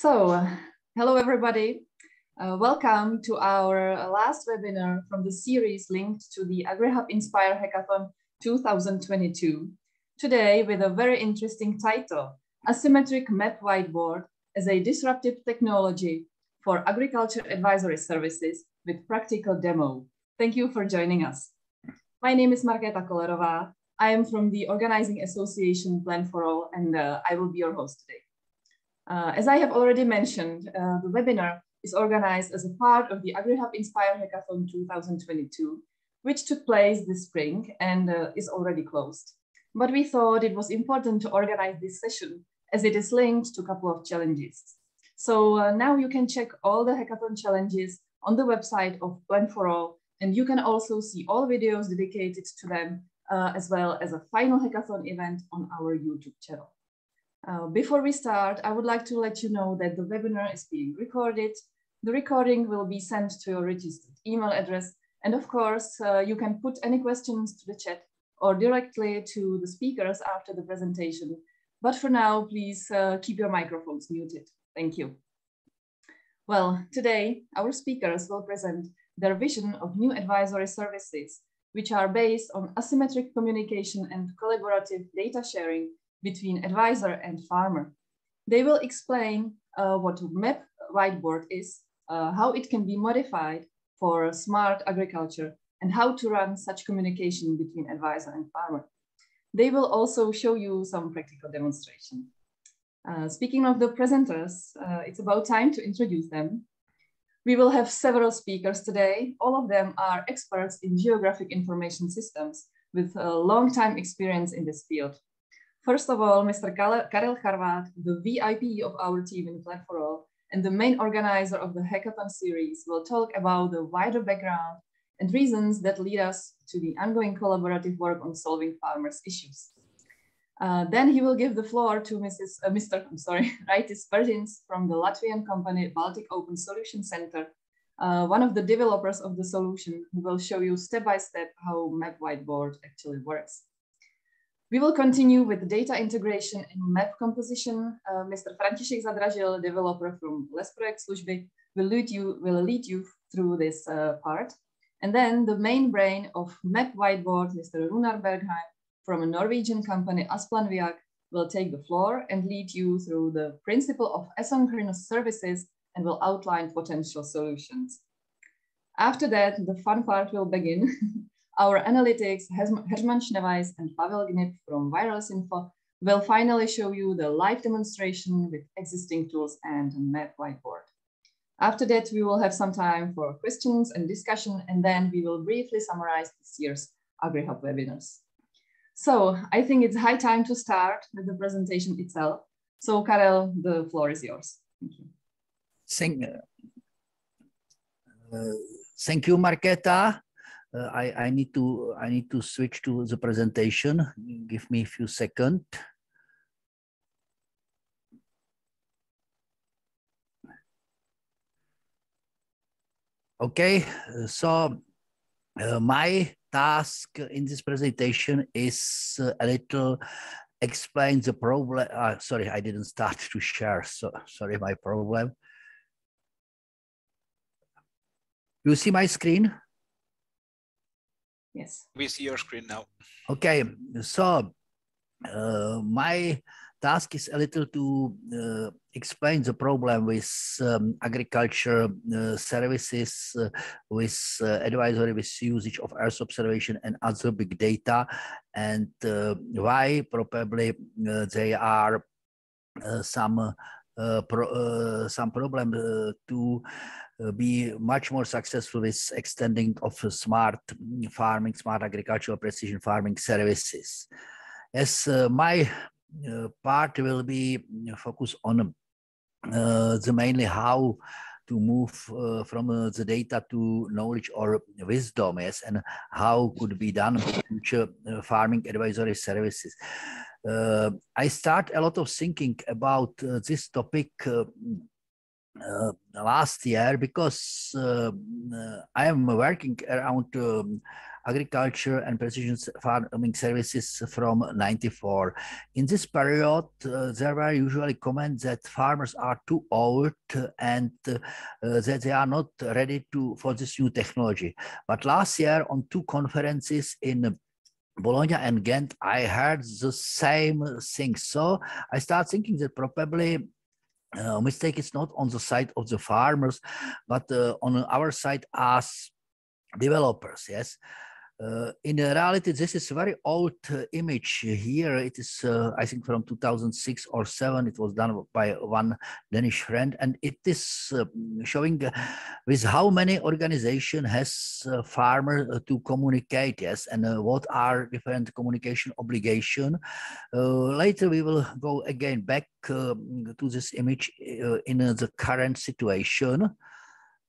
Hello everybody. Welcome to our last webinar from the series linked to the Agrihub Inspire Hackathon 2022. Today with a very interesting title, Asymmetric MapWhiteBoard as a Disruptive Technology for Agriculture Advisory Services with practical demo. Thank you for joining us. My name is Marketa Kollerova. I am from the organizing association Plan for All, and I will be your host today. As I have already mentioned, the webinar is organized as a part of the Agrihub Inspire Hackathon 2022, which took place this spring and is already closed. But we thought it was important to organize this session as it is linked to a couple of challenges. So now you can check all the hackathon challenges on the website of Plan for All, and you can also see all videos dedicated to them, as well as a final hackathon event on our YouTube channel. Before we start, I would like to let you know that the webinar is being recorded. The recording will be sent to your registered email address. And of course, you can put any questions to the chat or directly to the speakers after the presentation. But for now, please keep your microphones muted. Thank you. Well, today, our speakers will present their vision of new advisory services, which are based on asymmetric communication and collaborative data sharing between advisor and farmer. They will explain what MapWhiteBoard is, how it can be modified for smart agriculture, and how to run such communication between advisor and farmer. They will also show you some practical demonstration. Speaking of the presenters, it's about time to introduce them. We will have several speakers today. All of them are experts in geographic information systems with a long time experience in this field. First of all, Mr. Karel Charvat, the VIP of our team in Plan for All and the main organizer of the Hackathon series, will talk about the wider background and reasons that lead us to the ongoing collaborative work on solving farmers' issues. Then he will give the floor to Mr. Raitis Berzins from the Latvian company Baltic Open Solution Center, one of the developers of the solution, who will show you step by step how MapWhiteBoard actually works. We will continue with data integration and map composition. Mr. Franta Zadrazil, developer from Les Projekt Služby, will lead you through this part. And then the main brain of MapWhiteBoard, Mr. Runar Bergheim, from a Norwegian company Asplanviak, will take the floor and lead you through the principle of asynchronous services and will outline potential solutions. After that, the fun part will begin. Our analytics, Herman Snevajs and Pavel Gnip from Wireless Info, will finally show you the live demonstration with existing tools and MapWhiteBoard. After that, we will have some time for questions and discussion, and then we will briefly summarize this year's Agrihub webinars. So I think it's high time to start with the presentation itself. So Karel, the floor is yours. Thank you. Thank you, Marketa. I need to switch to the presentation. Give me a few seconds. Okay, so my task in this presentation is a little explain the problem. Sorry, I didn't start to share. So sorry, my problem. You see my screen? Yes. We see your screen now. Okay, so my task is a little to explain the problem with agriculture services, with advisory, with usage of Earth observation and other big data, and why probably there are some problem to be much more successful with extending of smart farming, smart agricultural precision farming services. As my part will be focused on the mainly how to move from the data to knowledge or wisdom, yes, and how could be done future farming advisory services. I start a lot of thinking about this topic last year because I am working around agriculture and precision farming services from '94. In this period, there were usually comments that farmers are too old and that they are not ready for this new technology. But last year on 2 conferences in Bologna and Ghent, I heard the same thing. So I start thinking that probably mistake is not on the side of the farmers, but on our side as developers. Yes. In reality, this is a very old image here. It is, I think, from 2006 or 7. It was done by one Danish friend, and it is showing with how many organization has farmer to communicate, yes, and what are different communication obligation. Later, we will go again back to this image in the current situation.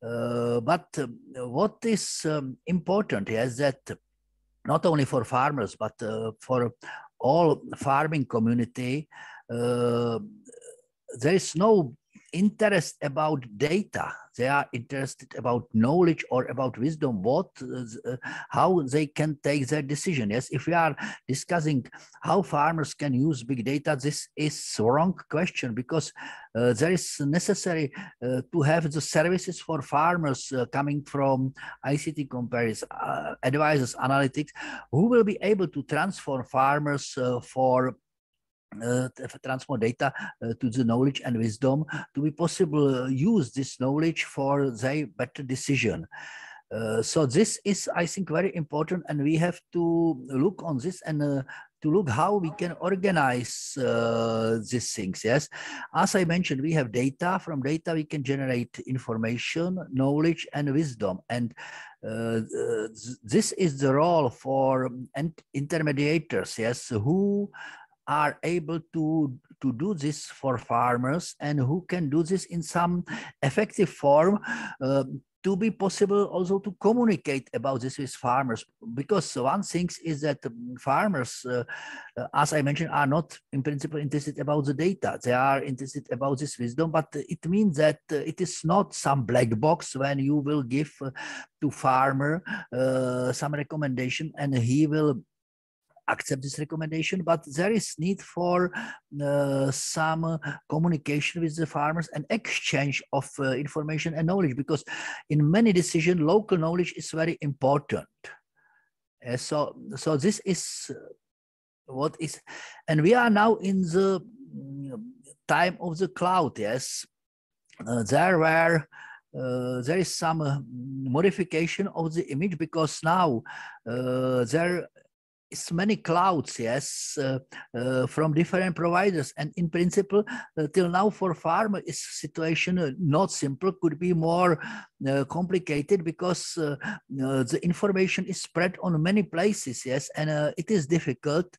But what is important is that not only for farmers, but for all farming community, there is no interest about data. They are interested about knowledge or about wisdom, how they can take their decision. Yes, if we are discussing how farmers can use big data, this is wrong question, because there is necessary to have the services for farmers coming from ICT companies, advisors, analytics, who will be able to transform farmers transfer data to the knowledge and wisdom to be possible use this knowledge for their better decision. So this is, I think, very important, and we have to look on this and to look how we can organize these things. Yes, as I mentioned, we have data. From data, we can generate information, knowledge, and wisdom. And this is the role for intermediators. Yes, who are able to do this for farmers and who can do this in some effective form to be possible also to communicate about this with farmers. Because one thing is that farmers, as I mentioned, are not in principle interested about the data. They are interested about this wisdom, but it means that it is not some black box when you will give to farmer some recommendation and he will accept this recommendation, but there is need for some communication with the farmers and exchange of information and knowledge, because in many decisions, local knowledge is very important. So this is what is, and we are now in the time of the cloud. Yes, there is some modification of the image, because now there is many clouds, yes, from different providers, and in principle, till now for farmer is situation not simple, could be more complicated, because the information is spread on many places, yes, and it is difficult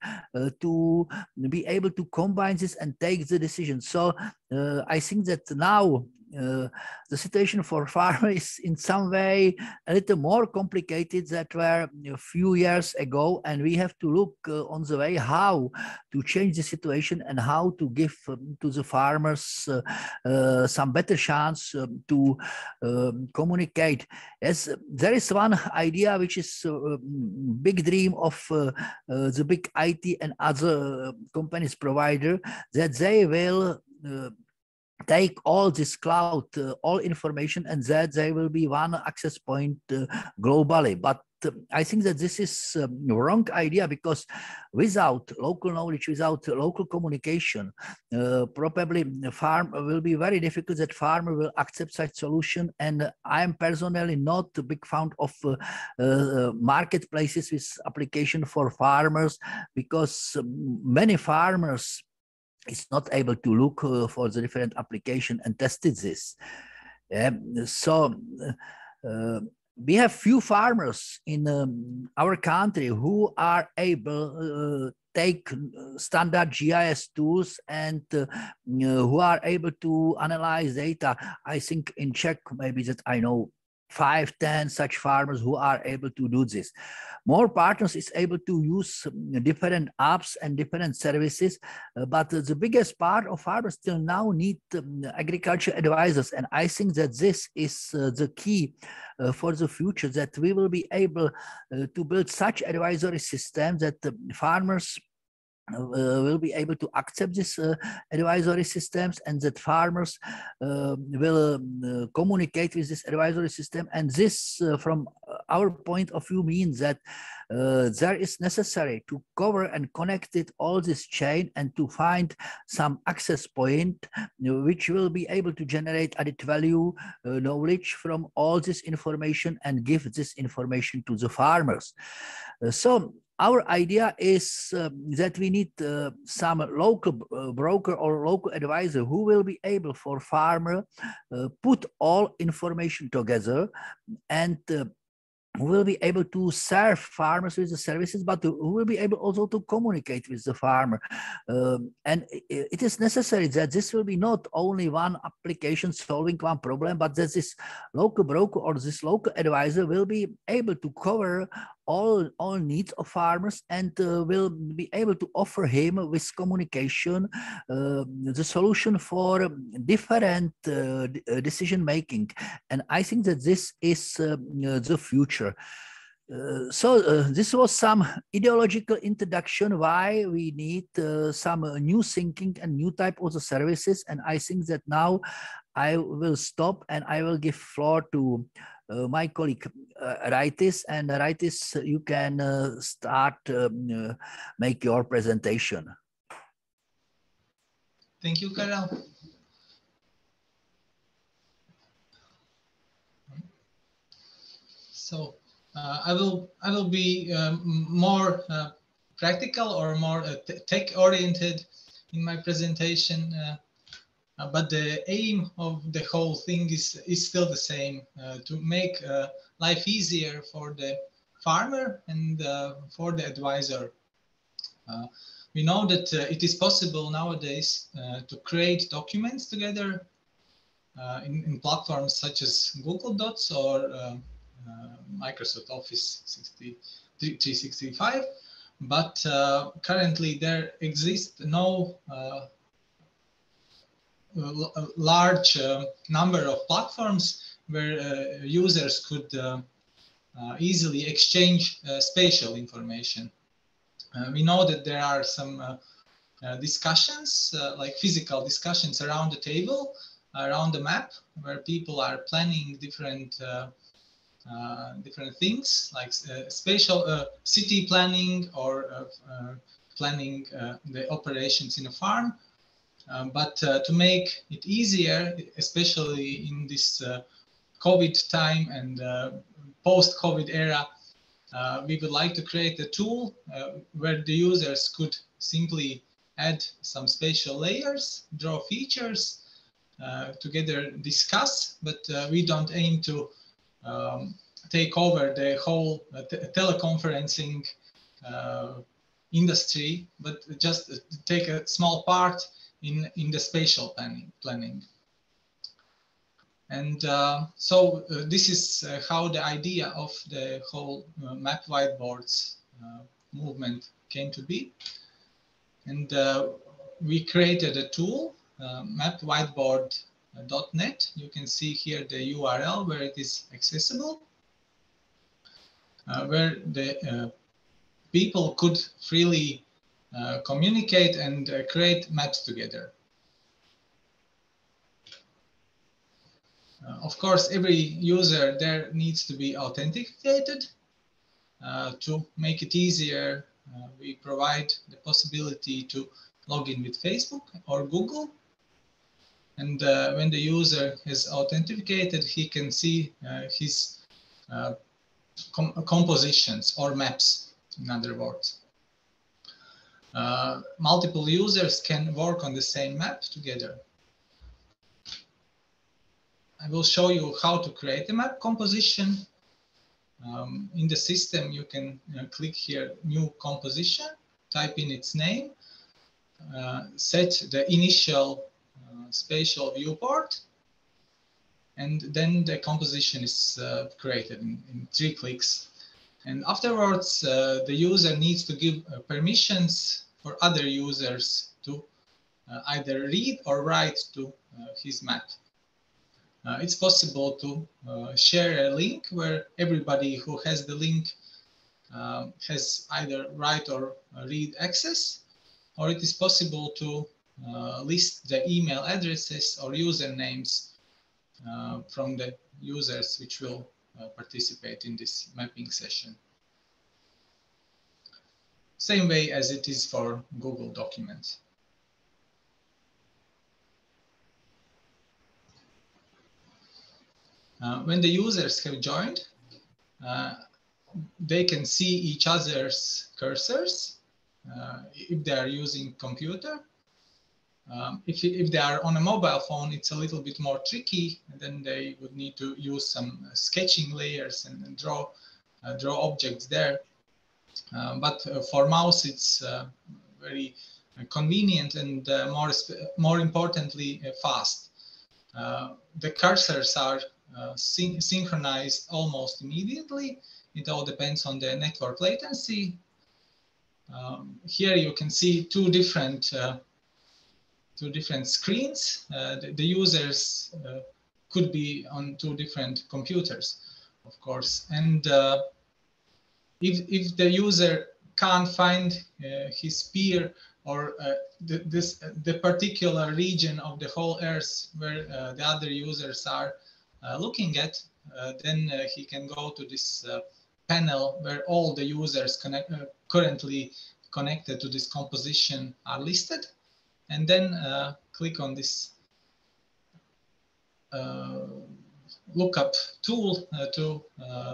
to be able to combine this and take the decision. So I think that now the situation for farmers is in some way a little more complicated than were a few years ago, and we have to look on the way how to change the situation and how to give to the farmers some better chance to communicate. As there is one idea which is a big dream of the big IT and other companies provider, that they will take all this cloud, all information, and that there will be one access point globally. But I think that this is a wrong idea, because without local knowledge, without local communication, probably farm will be very difficult that farmer will accept such solution. And I am personally not a big fan of marketplaces with application for farmers, because many farmers is not able to look for the different application and tested this. So we have few farmers in our country who are able take standard GIS tools and who are able to analyze data. I think in Czech, maybe that I know 5, 10 such farmers who are able to do this. More partners is able to use different apps and different services, but the biggest part of farmers till now need agriculture advisors. And I think that this is the key for the future, that we will be able to build such advisory systems that farmers will be able to accept this advisory systems, and that farmers will communicate with this advisory system. And this, from our point of view, means that there is necessary to cover and connect it all this chain and to find some access point which will be able to generate added value knowledge from all this information and give this information to the farmers. So our idea is that we need some local broker or local advisor who will be able for farmer put all information together, and who will be able to serve farmers with the services, but who will be able also to communicate with the farmer. And it is necessary that this will be not only one application solving one problem, but that this local broker or this local advisor will be able to cover all needs of farmers, and will be able to offer him with communication the solution for different decision making. And I think that this is the future. So this was some ideological introduction why we need some new thinking and new type of the services. And I think that now I will stop and I will give floor to my colleague Raitis. And Raitis, you can start make your presentation. Thank you, Karel. So I will be more practical or more tech-oriented in my presentation, but the aim of the whole thing is still the same: to make life easier for the farmer and for the advisor. We know that it is possible nowadays to create documents together in platforms such as Google Docs or Microsoft Office 365, but currently there exists no large number of platforms where users could easily exchange spatial information. We know that there are some discussions, like physical discussions around the table, around the map, where people are planning different things, like spatial city planning or planning the operations in a farm. But to make it easier, especially in this COVID time and post-COVID era, we would like to create a tool where the users could simply add some spatial layers, draw features, together discuss, but we don't aim to take over the whole teleconferencing industry, but just take a small part in the spatial planning. And so this is how the idea of the whole MapWhiteBoards movement came to be. And we created a tool, mapwhiteboard.net. You can see here the URL where it is accessible, where the people could freely communicate and create maps together. Of course, every user there needs to be authenticated. To make it easier, we provide the possibility to log in with Facebook or Google. And when the user is authenticated, he can see his compositions or maps, in other words. Multiple users can work on the same map together. I will show you how to create a map composition. In the system, you can click here, New Composition, type in its name, set the initial spatial viewport, and then the composition is created in 3 clicks. And afterwards, the user needs to give permissions for other users to either read or write to his map. It's possible to share a link where everybody who has the link has either write or read access, or it is possible to list the email addresses or usernames from the users which will participate in this mapping session. Same way as it is for Google Documents. When the users have joined, they can see each other's cursors if they are using computer. If they are on a mobile phone, it's a little bit more tricky, and then they would need to use some sketching layers and draw objects there. But for mouse, it's very convenient and more importantly, fast. The cursors are synchronized almost immediately. It all depends on the network latency. Here you can see two different screens. The users could be on 2 different computers, of course. And if the user can't find his peer or the particular region of the whole Earth where the other users are looking at, then he can go to this panel where all the users currently connected to this composition are listed, and then click on this lookup tool to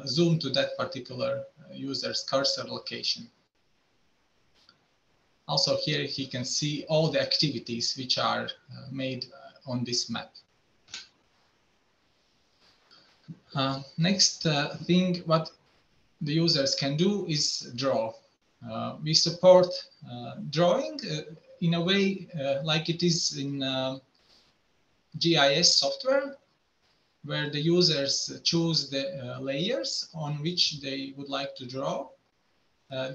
zoom to that particular user's cursor location. Also here he can see all the activities which are made on this map. Next thing what the users can do is draw. We support drawing in a way like it is in GIS software, where the users choose the layers on which they would like to draw.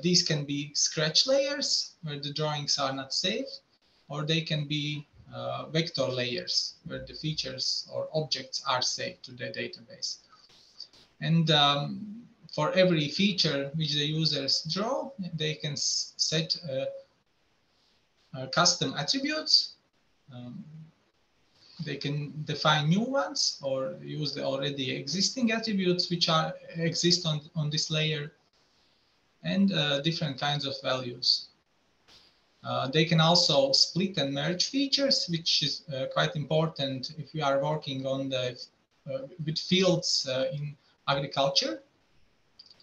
These can be scratch layers where the drawings are not saved, or they can be vector layers where the features or objects are saved to the database. And for every feature which the users draw, they can set custom attributes. They can define new ones or use the already existing attributes which exist on this layer, and different kinds of values. They can also split and merge features, which is quite important if we are working on with fields in agriculture,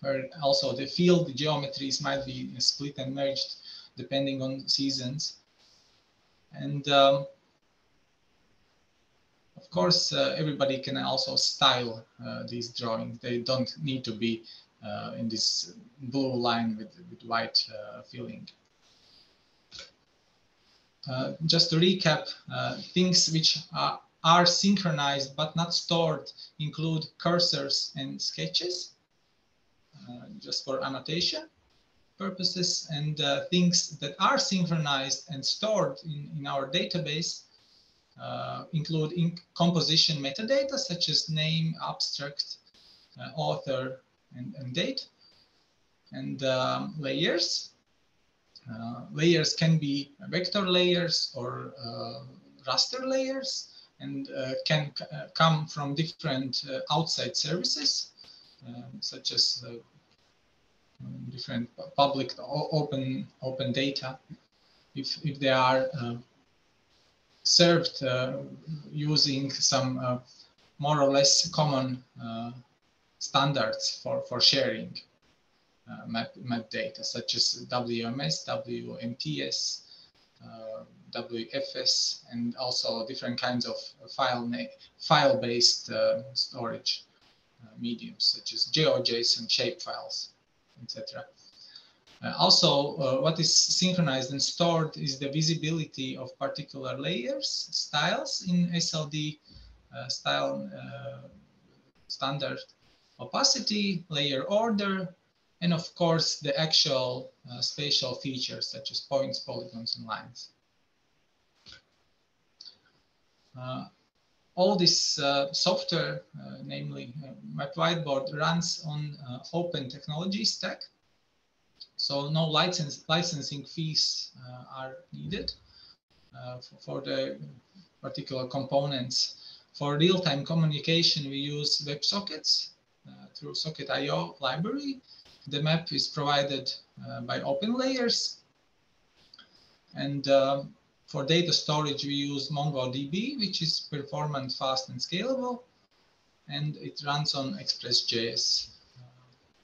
where also the field geometries might be split and merged depending on seasons. And of course, everybody can also style these drawings. They don't need to be in this blue line with white filling. Just to recap, things which are synchronized but not stored include cursors and sketches, just for annotation purposes, and things that are synchronized and stored in our database include composition metadata such as name, abstract, author, and date, and layers. Layers can be vector layers or raster layers, and can come from different outside services, such as different public open data. If they are served using some more or less common standards for sharing map data, such as WMS, WMTS, WFS, and also different kinds of file-based storage mediums, such as GeoJSON, shapefiles, etc. Also, what is synchronized and stored is the visibility of particular layers, styles in SLD, style, standard opacity, layer order, and of course the actual spatial features such as points, polygons, and lines. All this software, namely MapWhiteBoard, runs on open technology stack. So no licensing fees are needed for the particular components. For real-time communication, we use WebSockets through Socket.io library. The map is provided by OpenLayers. And for data storage, we use MongoDB, which is performant, fast, and scalable. And it runs on Express.js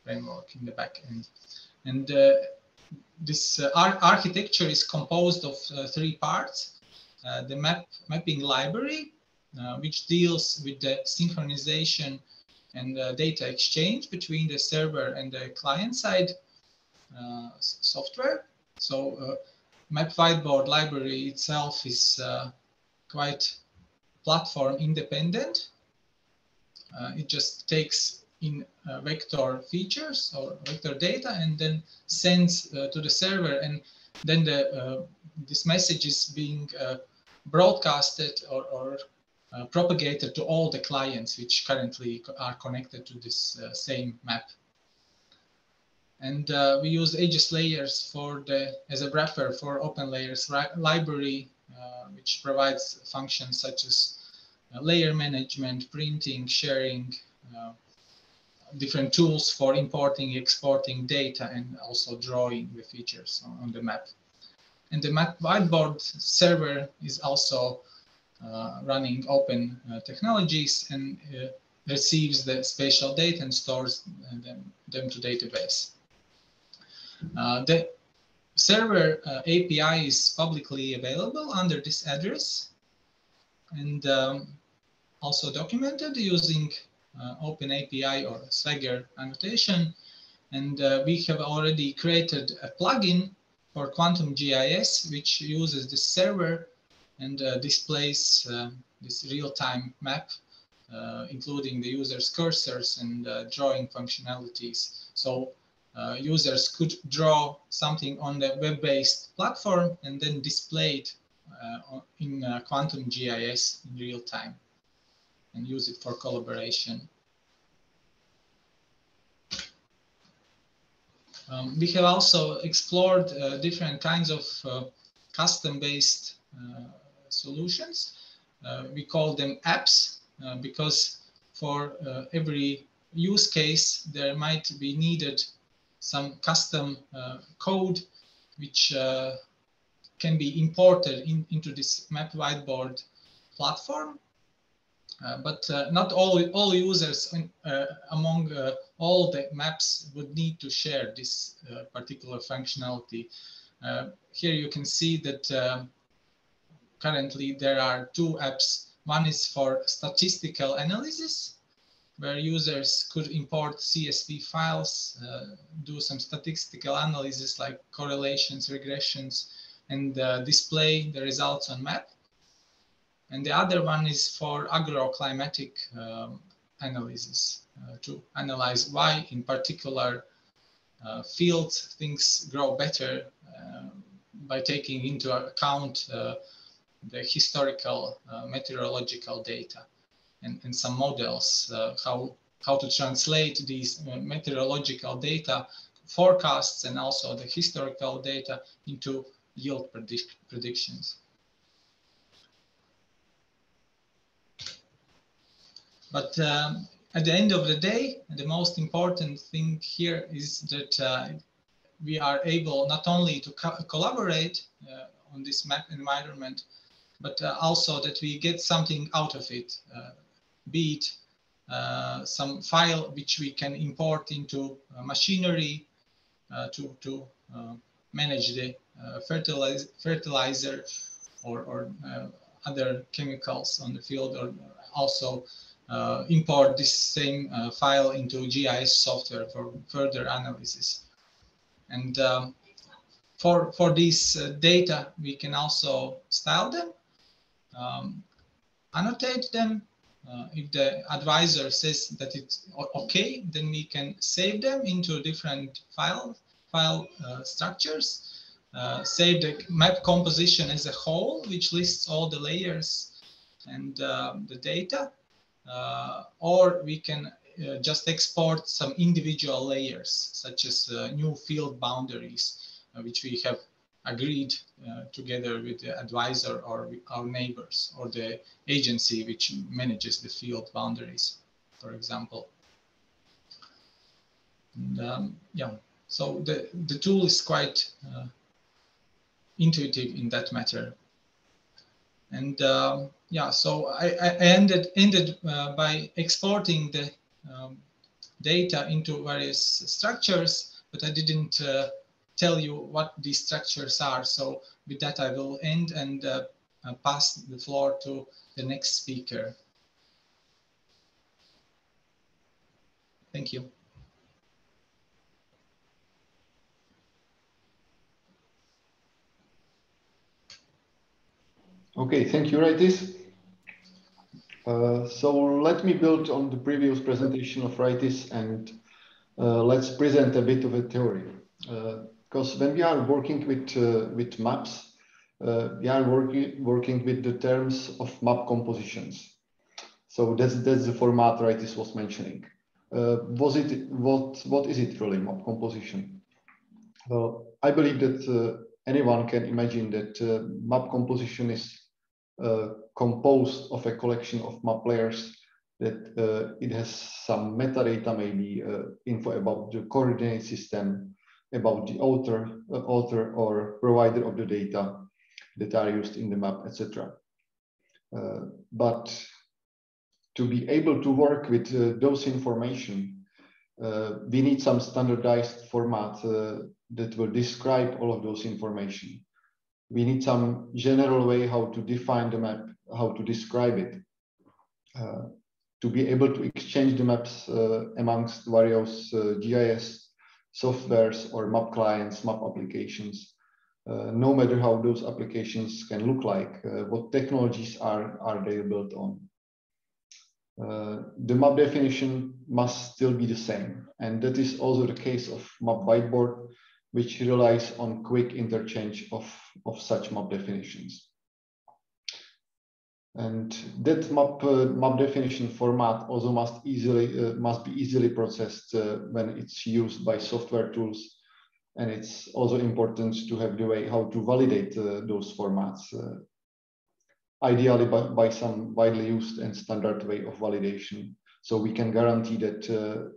framework in the backend. And this architecture is composed of three parts. The mapping library, which deals with the synchronization and data exchange between the server and the client-side software. So MapWhiteBoard library itself is quite platform independent. It just takes in vector features or vector data and then sends to the server, and then this message is being broadcasted or propagated to all the clients which currently are connected to this same map. And we use Aegis layers for as a wrapper for OpenLayers library, which provides functions such as layer management, printing, sharing, different tools for importing, exporting data, and also drawing the features on the map. And the MapWhiteBoard server is also running open technologies and receives the spatial data and stores them to database. The server API is publicly available under this address and also documented using OpenAPI or Swagger annotation. And we have already created a plugin for Quantum GIS, which uses this server and displays this real-time map, including the user's cursors and drawing functionalities. So users could draw something on the web-based platform and then display it in Quantum GIS in real time and use it for collaboration. We have also explored different kinds of custom-based solutions. We call them apps because for every use case there might be needed some custom code which can be imported into this MapWhiteBoard platform. But not all users among all the maps would need to share this particular functionality. Here you can see that currently there are two apps. One is for statistical analysis, where users could import CSV files, do some statistical analysis like correlations, regressions, and display the results on map. And the other one is for agroclimatic analysis, to analyze why in particular fields things grow better by taking into account the historical meteorological data and some models, how to translate these meteorological data forecasts and also the historical data into yield predictions. But at the end of the day, the most important thing here is that we are able not only to collaborate on this map environment, but also that we get something out of it, be it some file which we can import into machinery to manage the fertilizer or other chemicals on the field, or also import this same file into GIS software for further analysis. And for these data, we can also style them, annotate them, if the advisor says that it's okay, then we can save them into different file structures, save the map composition as a whole, which lists all the layers and the data, or we can just export some individual layers, such as new field boundaries, which we have agreed together with the advisor or with our neighbors or the agency which manages the field boundaries, for example. And, yeah, so the tool is quite intuitive in that matter. And yeah, so I ended by exporting the data into various structures, but I didn't tell you what these structures are. So with that, I will end and pass the floor to the next speaker. Thank you. Okay, thank you, Raitis. So let me build on the previous presentation of Raitis and let's present a bit of a theory. Because when we are working with maps, we are working with the terms of map compositions. So that's the format Raitis was mentioning. What is it really, map composition? Well, I believe that anyone can imagine that map composition is composed of a collection of map layers, that it has some metadata, maybe info about the coordinate system, about the author or provider of the data that are used in the map, etc. But to be able to work with those information, we need some standardized format that will describe all of those information. We need some general way how to define the map, how to describe it, to be able to exchange the maps amongst various GIS softwares or map clients, map applications, no matter how those applications can look like, what technologies are they built on. The map definition must still be the same, and that is also the case of MapWhiteBoard, which relies on quick interchange of such map definitions. And that map definition format also must be easily processed when it's used by software tools, and it's also important to have the way how to validate those formats, ideally by some widely used and standard way of validation, so we can guarantee that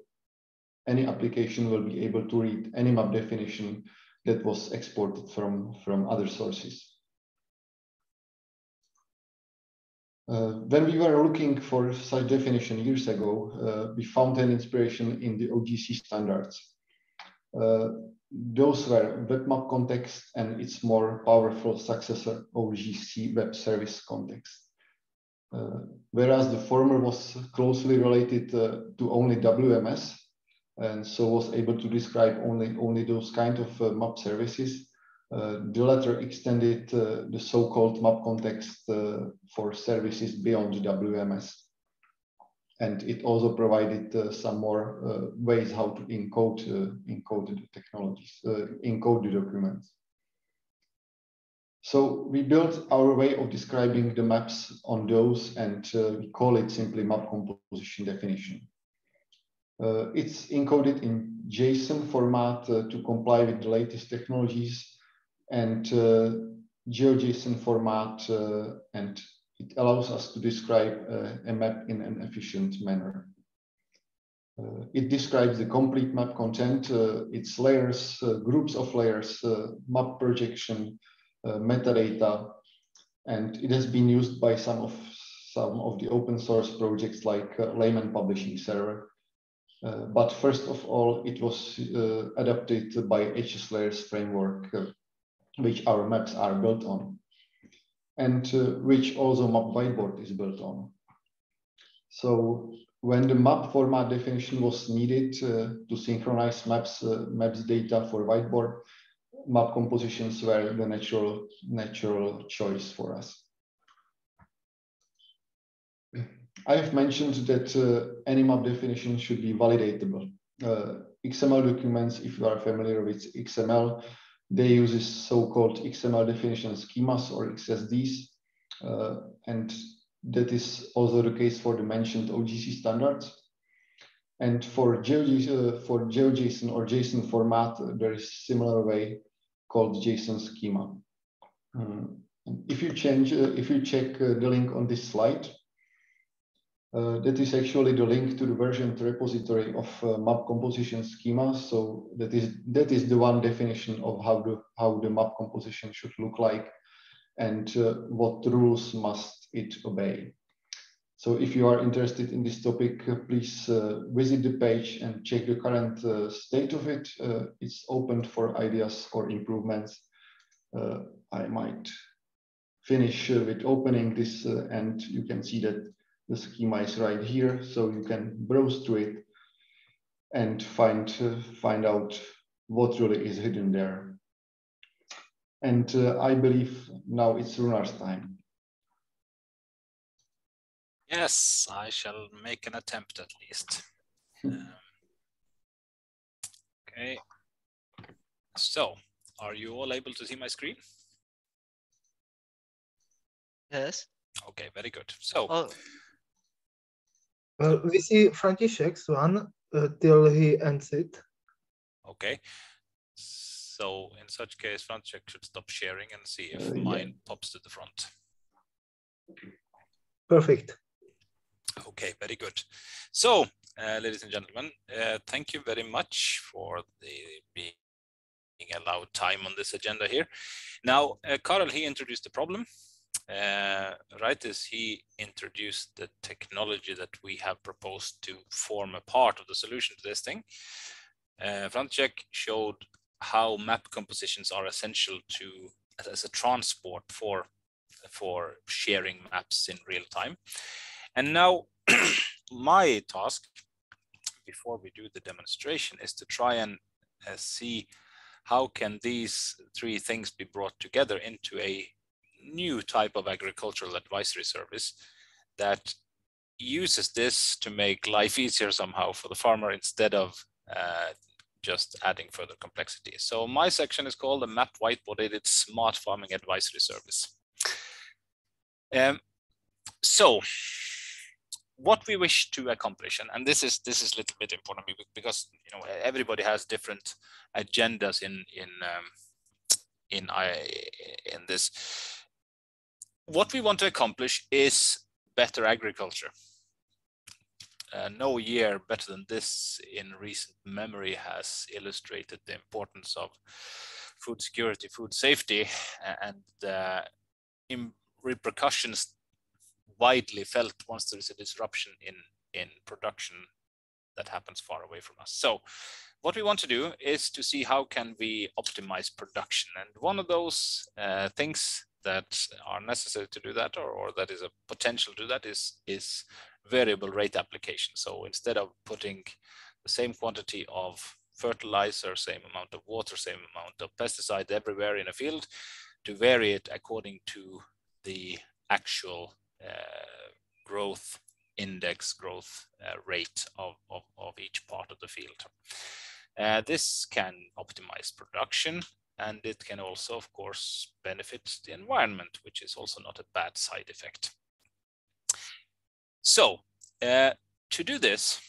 any application will be able to read any map definition that was exported from other sources. When we were looking for such definition years ago, we found an inspiration in the OGC standards. Those were Web Map Context and its more powerful successor, OGC Web Service Context. Whereas the former was closely related to only WMS, and so was able to describe only those kind of map services. The latter extended the so-called map context for services beyond the WMS. And it also provided some more ways how to encode the technologies, encode the documents. So we built our way of describing the maps on those, and we call it simply map composition definition. It's encoded in JSON format to comply with the latest technologies, and GeoJSON format, and it allows us to describe a map in an efficient manner. It describes the complete map content, its layers, groups of layers, map projection, metadata, and it has been used by some of the open source projects like Layman Publishing Server. But first of all, it was adapted by HS Layers framework, which our maps are built on, and which also MapWhiteBoard is built on. So when the map format definition was needed to synchronize maps data for whiteboard, map compositions were the natural choice for us. I have mentioned that any map definition should be validatable. XML documents, if you are familiar with XML, they use so-called XML definition schemas or XSDs, and that is also the case for the mentioned OGC standards. And for GeoJSON or JSON format, there is a similar way called JSON schema. If you check the link on this slide, that is actually the link to the version repository of map composition schema. So that is the one definition of how the map composition should look like and what rules must it obey. So if you are interested in this topic, please visit the page and check the current state of it. It's open for ideas or improvements. I might finish with opening this and you can see that the schema is right here, so you can browse through it and find out what really is hidden there. And I believe now it's Runar's time. Yes, I shall make an attempt at least. Okay. So, are you all able to see my screen? Yes. Okay, very good. So. Well, we see František's one till he ends it. Okay. So in such case, František should stop sharing and see if mine pops to the front. Perfect. Okay, very good. So, ladies and gentlemen, thank you very much for being allowed time on this agenda here. Now, Karel, he introduced the problem. Raitis, he introduced the technology that we have proposed to form a part of the solution to this thing. František showed how map compositions are essential as a transport for sharing maps in real time. And now my task before we do the demonstration is to try and see how can these three things be brought together into a new type of agricultural advisory service that uses this to make life easier somehow for the farmer instead of just adding further complexity. So my section is called the MapWhiteBoard Smart Farming Advisory Service. So what we wish to accomplish, and this is a little bit important because everybody has different agendas in this. What we want to accomplish is better agriculture. No year better than this in recent memory has illustrated the importance of food security, food safety, and repercussions widely felt once there is a disruption in production that happens far away from us. So what we want to do is to see how can we optimize production. And one of those things that are necessary to do that, or that is a potential to do that, is variable rate application. So instead of putting the same quantity of fertilizer, same amount of water, same amount of pesticide everywhere in a field, to vary it according to the actual growth index, growth rate of each part of the field. This can optimize production, and it can also, of course, benefit the environment, which is also not a bad side effect. So to do this,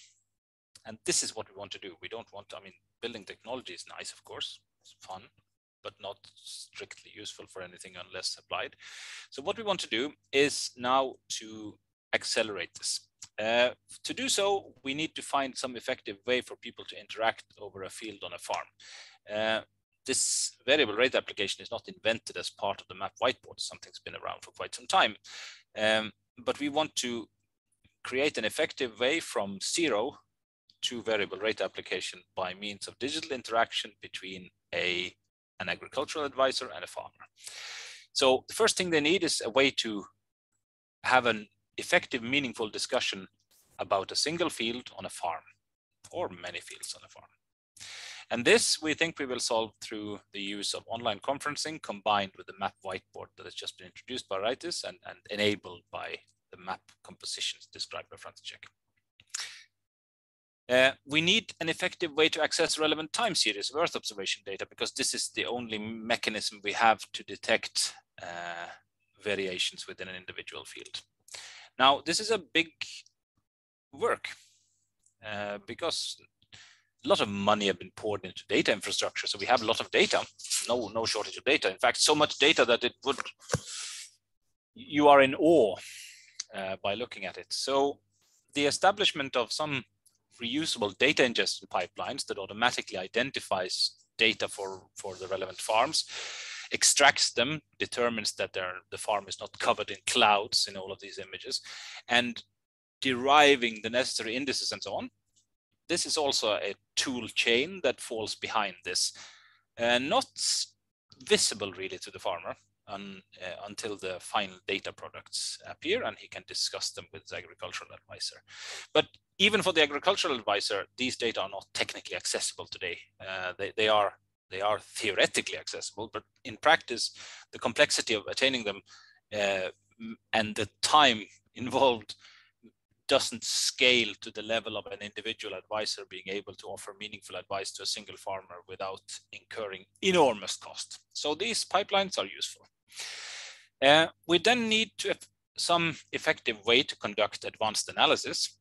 and this is what we want to do. We don't want, building technology is nice, of course, it's fun, but not strictly useful for anything unless applied. So what we want to do is now to accelerate this. To do so, we need to find some effective way for people to interact over a field on a farm. This variable rate application is not invented as part of the MapWhiteBoard. Something's been around for quite some time. But we want to create an effective way from zero to variable rate application by means of digital interaction between an agricultural advisor and a farmer. So the first thing they need is a way to have an effective, meaningful discussion about a single field on a farm, or many fields on a farm. And this, we think we will solve through the use of online conferencing combined with the MapWhiteBoard that has just been introduced by Raitis and enabled by the map compositions described by Franta Zadrazil. We need an effective way to access relevant time series of Earth observation data, because this is the only mechanism we have to detect variations within an individual field. Now, this is a big work because a lot of money have been poured into data infrastructure. So we have a lot of data, no shortage of data. In fact, so much data that you are in awe by looking at it. So the establishment of some reusable data ingestion pipelines that automatically identifies data for the relevant farms, extracts them, determines that the farm is not covered in clouds in all of these images, and deriving the necessary indices and so on. This is also a tool chain that falls behind this, not visible really to the farmer until the final data products appear and he can discuss them with his agricultural advisor. But even for the agricultural advisor, these data are not technically accessible today. They are theoretically accessible, but in practice, the complexity of attaining them and the time involved doesn't scale to the level of an individual advisor being able to offer meaningful advice to a single farmer without incurring enormous cost. So these pipelines are useful. We then need to have some effective way to conduct advanced analysis.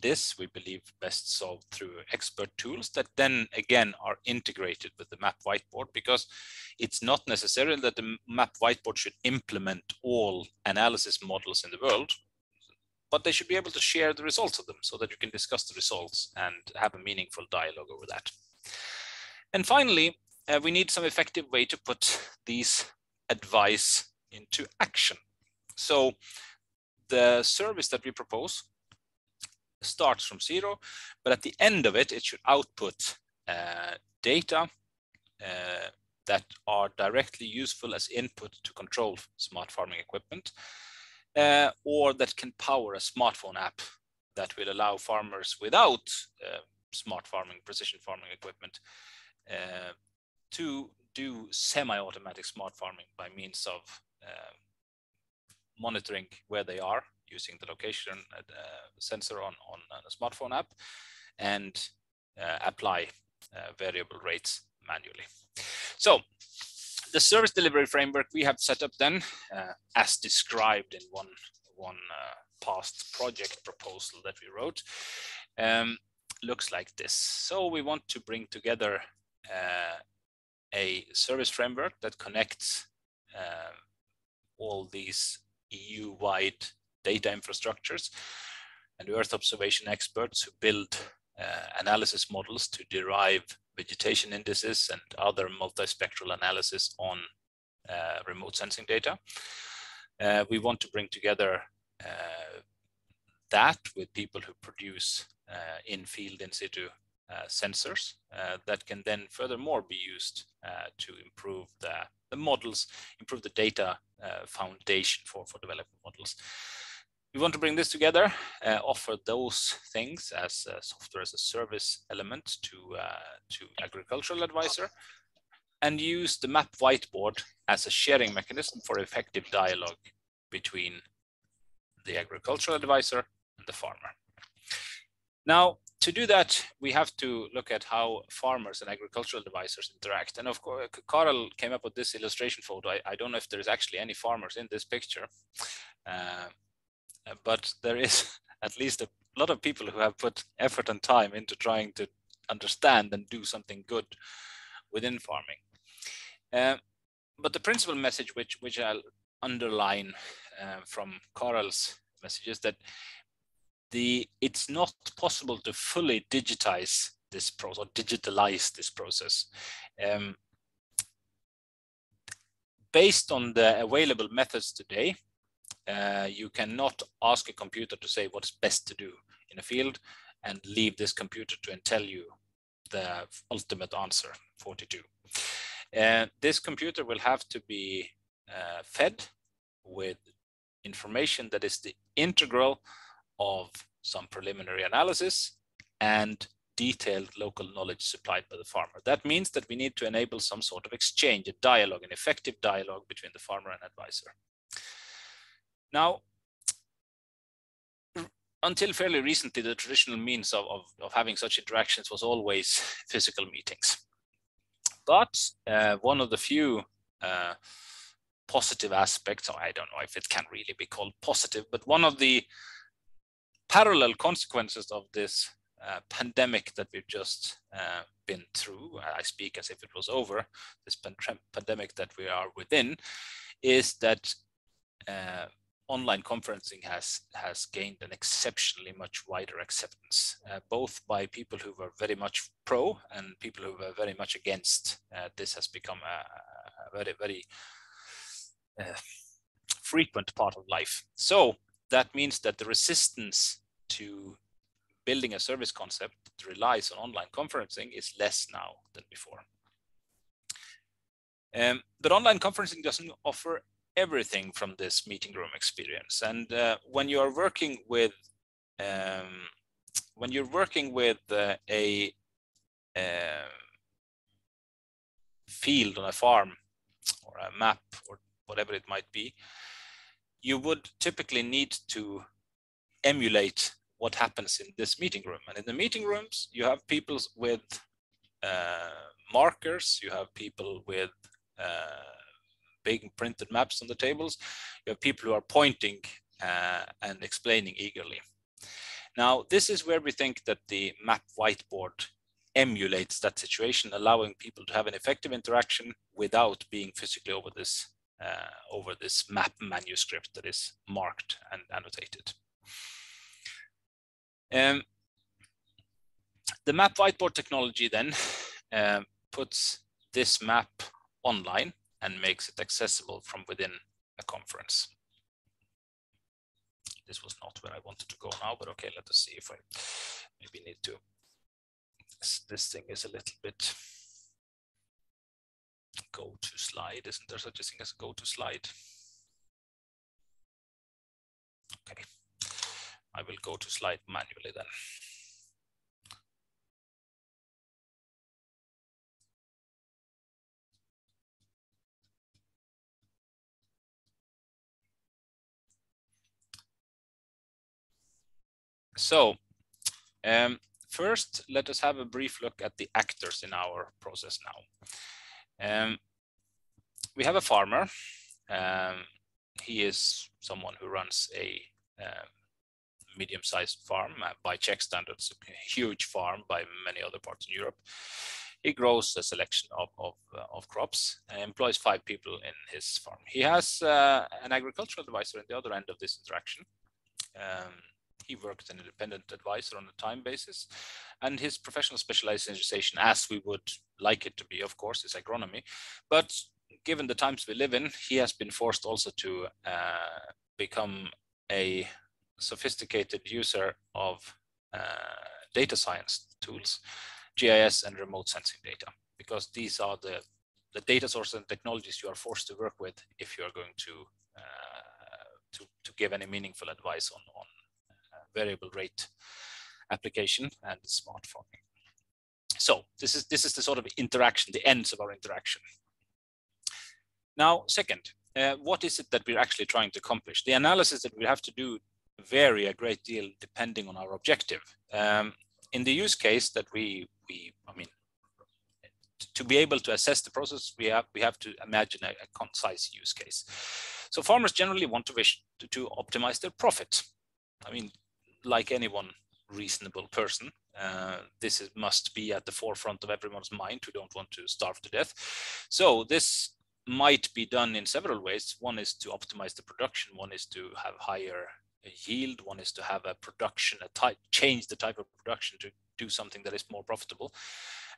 This we believe best solved through expert tools that then again are integrated with the MapWhiteBoard, because it's not necessarily that the MapWhiteBoard should implement all analysis models in the world, but they should be able to share the results of them so that you can discuss the results and have a meaningful dialogue over that. And finally, we need some effective way to put these advice into action. So the service that we propose starts from zero, but at the end of it, it should output data that are directly useful as input to control smart farming equipment, or that can power a smartphone app that will allow farmers without smart farming, precision farming equipment to do semi-automatic smart farming by means of monitoring where they are using the location sensor on a smartphone app and apply variable rates manually. So the service delivery framework we have set up then, as described in one past project proposal that we wrote, looks like this. So we want to bring together a service framework that connects all these EU-wide data infrastructures and Earth observation experts who build analysis models to derive vegetation indices and other multispectral analysis on remote sensing data. We want to bring together that with people who produce in-field, in-situ sensors that can then furthermore be used to improve the models, improve the data foundation for developing models. We want to bring this together, offer those things as a software as a service element to agricultural advisor, and use the MapWhiteBoard as a sharing mechanism for effective dialogue between the agricultural advisor and the farmer. Now, to do that, we have to look at how farmers and agricultural advisors interact. And of course, Karel came up with this illustration photo. I don't know if there's actually any farmers in this picture, but there is at least a lot of people who have put effort and time into trying to understand and do something good within farming. But the principal message which I'll underline from Karel's message is that it's not possible to fully digitize this process or digitalize this process. Based on the available methods today, you cannot ask a computer to say what's best to do in a field and leave this computer to tell you the ultimate answer, 42. This computer will have to be fed with information that is the integral of some preliminary analysis and detailed local knowledge supplied by the farmer. That means that we need to enable some sort of exchange, a dialogue, an effective dialogue between the farmer and advisor. Now, until fairly recently, the traditional means of having such interactions was always physical meetings. But one of the few positive aspects, or I don't know if it can really be called positive, but one of the parallel consequences of this pandemic that we've just been through, I speak as if it was over, this pandemic that we are within, is that online conferencing has gained an exceptionally much wider acceptance, both by people who were very much pro and people who were very much against. This has become a very, very frequent part of life. So that means that the resistance to building a service concept that relies on online conferencing is less now than before. But online conferencing doesn't offer everything from this meeting room experience. And when you are working with a field on a farm or a map or whatever it might be, you would typically need to emulate what happens in this meeting room. And in the meeting rooms, you have people with markers, you have people with big printed maps on the tables, you have people who are pointing and explaining eagerly. Now, this is where we think that the map whiteboard emulates that situation, allowing people to have an effective interaction without being physically over this map manuscript that is marked and annotated. The map whiteboard technology then puts this map online and makes it accessible from within a conference. This was not where I wanted to go now, but okay, let us see if I maybe need to. This thing is a little bit go to slide. Isn't there such a thing as a go to slide? Okay, I will go to slide manually then. So first, let us have a brief look at the actors in our process now. We have a farmer. He is someone who runs a medium-sized farm by Czech standards, a huge farm by many other parts in Europe. He grows a selection of crops and employs 5 people in his farm. He has an agricultural advisor at the other end of this interaction. He works an independent advisor on a time basis, and his professional specialization, as we would like it to be, of course, is agronomy. But given the times we live in, he has been forced also to become a sophisticated user of data science tools, GIS and remote sensing data, because these are the data sources and technologies you are forced to work with if you are going to give any meaningful advice on variable rate application and smart farming. So this is the sort of interaction, the ends of our interaction. Now, second, what is it that we're actually trying to accomplish? The analysis that we have to do vary a great deal depending on our objective. In the use case that I mean, to be able to assess the process, we have to imagine a concise use case. So farmers generally want to wish to optimize their profit. I mean, like anyone reasonable person, this must be at the forefront of everyone's mind who don't want to starve to death. So this might be done in several ways. One is to optimize the production. One is to have higher yield. One is to have a production, change the type of production to do something that is more profitable.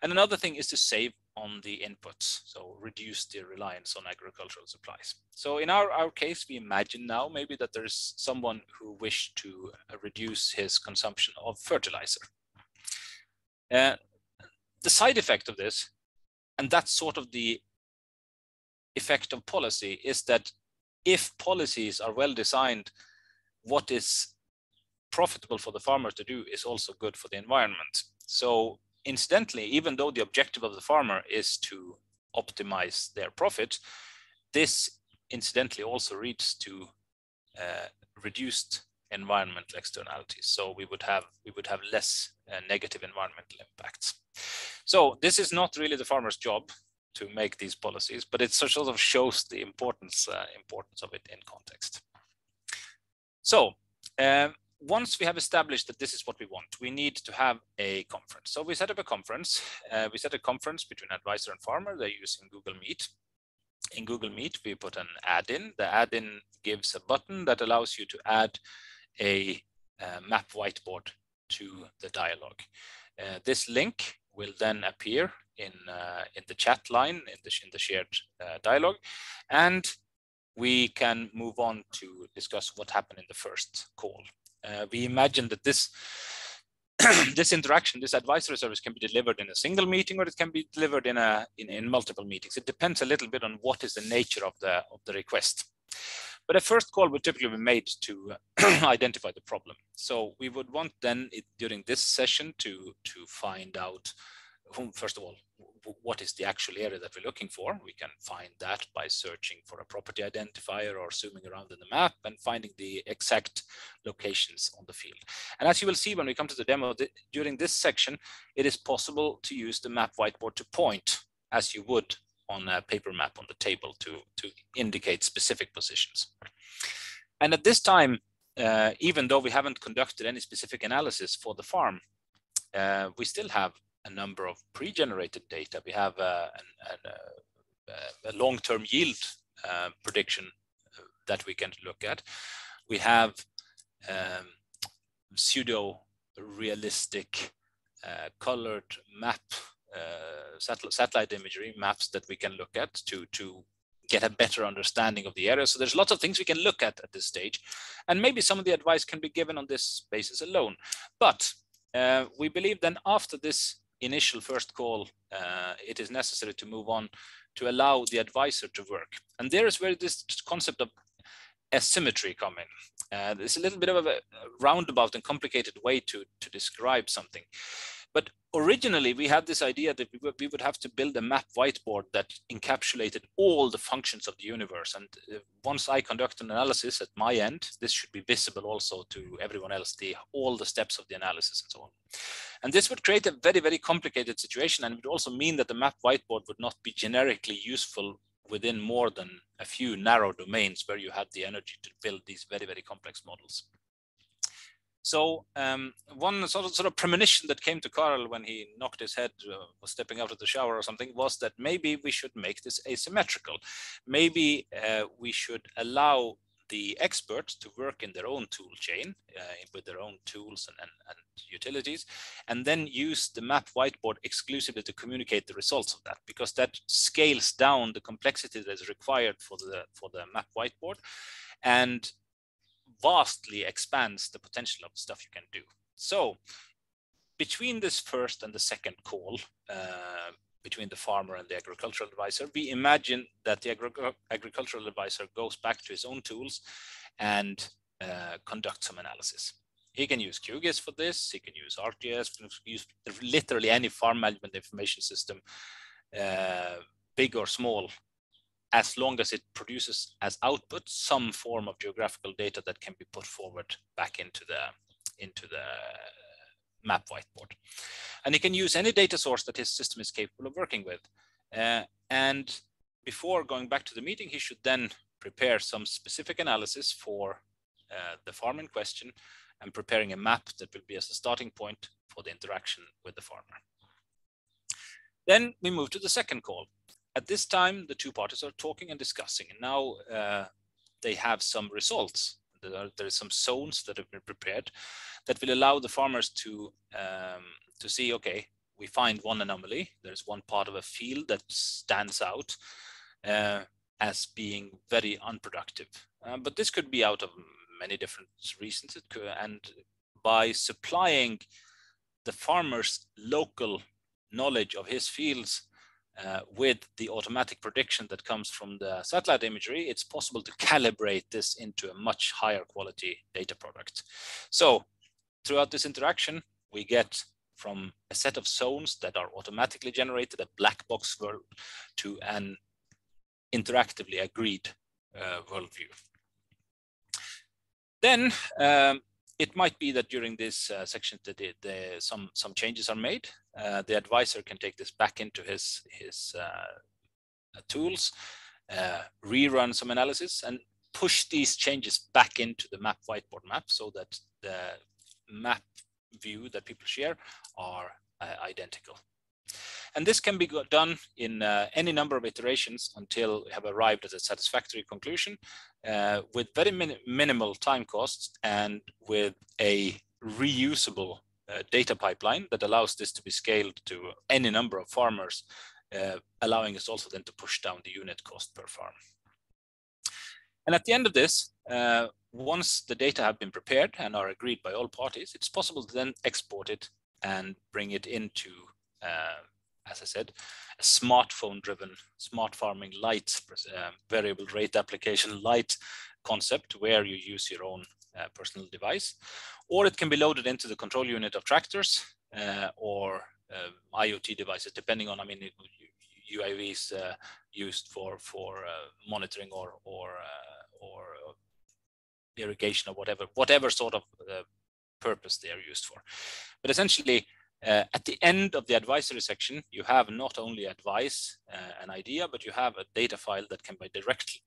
And another thing is to save on the inputs, so reduce the reliance on agricultural supplies. So in our case, we imagine now maybe that there's someone who wished to reduce his consumption of fertilizer. The side effect of this, and that's sort of the effect of policy, is that if policies are well designed, what is profitable for the farmer to do is also good for the environment. So incidentally, even though the objective of the farmer is to optimize their profit, this incidentally also leads to reduced environmental externalities. So we would have less negative environmental impacts. So this is not really the farmer's job to make these policies, but it sort of shows the importance of it in context. So once we have established that this is what we want, we need to have a conference. So we set up a conference. We set a conference between advisor and farmer. They're using Google Meet. In Google Meet, we put an add-in. The add-in gives a button that allows you to add a map whiteboard to the dialogue. This link will then appear in the chat line in the shared dialogue, and we can move on to discuss what happened in the first call. We imagine that this this interaction, this advisory service, can be delivered in a single meeting, or it can be delivered in multiple meetings. It depends a little bit on what is the nature of the request. But a first call would typically be made to identify the problem. So we would want then during this session to find out, first of all, what is the actual area that we're looking for. We can find that by searching for a property identifier or zooming around in the map and finding the exact locations on the field. And as you will see when we come to the demo, during this section, it is possible to use the map whiteboard to point as you would on a paper map on the table to indicate specific positions. And at this time, even though we haven't conducted any specific analysis for the farm, we still have a number of pre-generated data. We have a long-term yield prediction that we can look at. We have pseudo-realistic colored map, satellite imagery maps that we can look at to get a better understanding of the area. So there's lots of things we can look at this stage, and maybe some of the advice can be given on this basis alone. But we believe then after this initial first call, it is necessary to move on to allow the advisor to work. And there is where this concept of asymmetry come in. It's a little bit of a roundabout and complicated way to describe something. But originally, we had this idea that we would have to build a map whiteboard that encapsulated all the functions of the universe. And once I conduct an analysis at my end, this should be visible also to everyone else, all the steps of the analysis and so on. And this would create a very, very complicated situation. And it would also mean that the map whiteboard would not be generically useful within more than a few narrow domains where you had the energy to build these very, very complex models. So one sort of premonition that came to Karel when he knocked his head, was stepping out of the shower or something, was that maybe we should make this asymmetrical. Maybe we should allow the experts to work in their own tool chain with their own tools and utilities, and then use the map whiteboard exclusively to communicate the results of that, because that scales down the complexity that is required for the map whiteboard and vastly expands the potential of the stuff you can do. So between this first and the second call, between the farmer and the agricultural advisor, we imagine that the agricultural advisor goes back to his own tools and conducts some analysis. He can use QGIS for this, he can use ArcGIS, use literally any farm management information system, big or small, as long as it produces as output some form of geographical data that can be put forward back into the map whiteboard. And he can use any data source that his system is capable of working with. And before going back to the meeting, he should then prepare some specific analysis for the farm in question and preparing a map that will be as a starting point for the interaction with the farmer. Then we move to the second call. At this time, the two parties are talking and discussing, and now they have some results. There are some zones that have been prepared that will allow the farmers to see, okay, we find one anomaly. There's one part of a field that stands out as being very unproductive. But this could be out of many different reasons. And by supplying the farmer's local knowledge of his fields with the automatic prediction that comes from the satellite imagery, it's possible to calibrate this into a much higher quality data product. So throughout this interaction, we get from a set of zones that are automatically generated, a black box world, to an interactively agreed worldview. Then it might be that during this section that some changes are made. The advisor can take this back into his tools, rerun some analysis, and push these changes back into the MapWhiteBoard map so that the map view that people share are identical. And this can be done in any number of iterations until we have arrived at a satisfactory conclusion with very minimal time costs and with a reusable data pipeline that allows this to be scaled to any number of farmers, allowing us also then to push down the unit cost per farm. And at the end of this, once the data have been prepared and are agreed by all parties, it's possible to then export it and bring it into, as I said, a smartphone-driven, smart farming light, variable rate application light concept where you use your own personal device, or it can be loaded into the control unit of tractors or IoT devices, depending on, I mean, UAVs used for monitoring or irrigation or whatever sort of purpose they are used for. But essentially, at the end of the advisory section, you have not only advice, an idea, but you have a data file that can be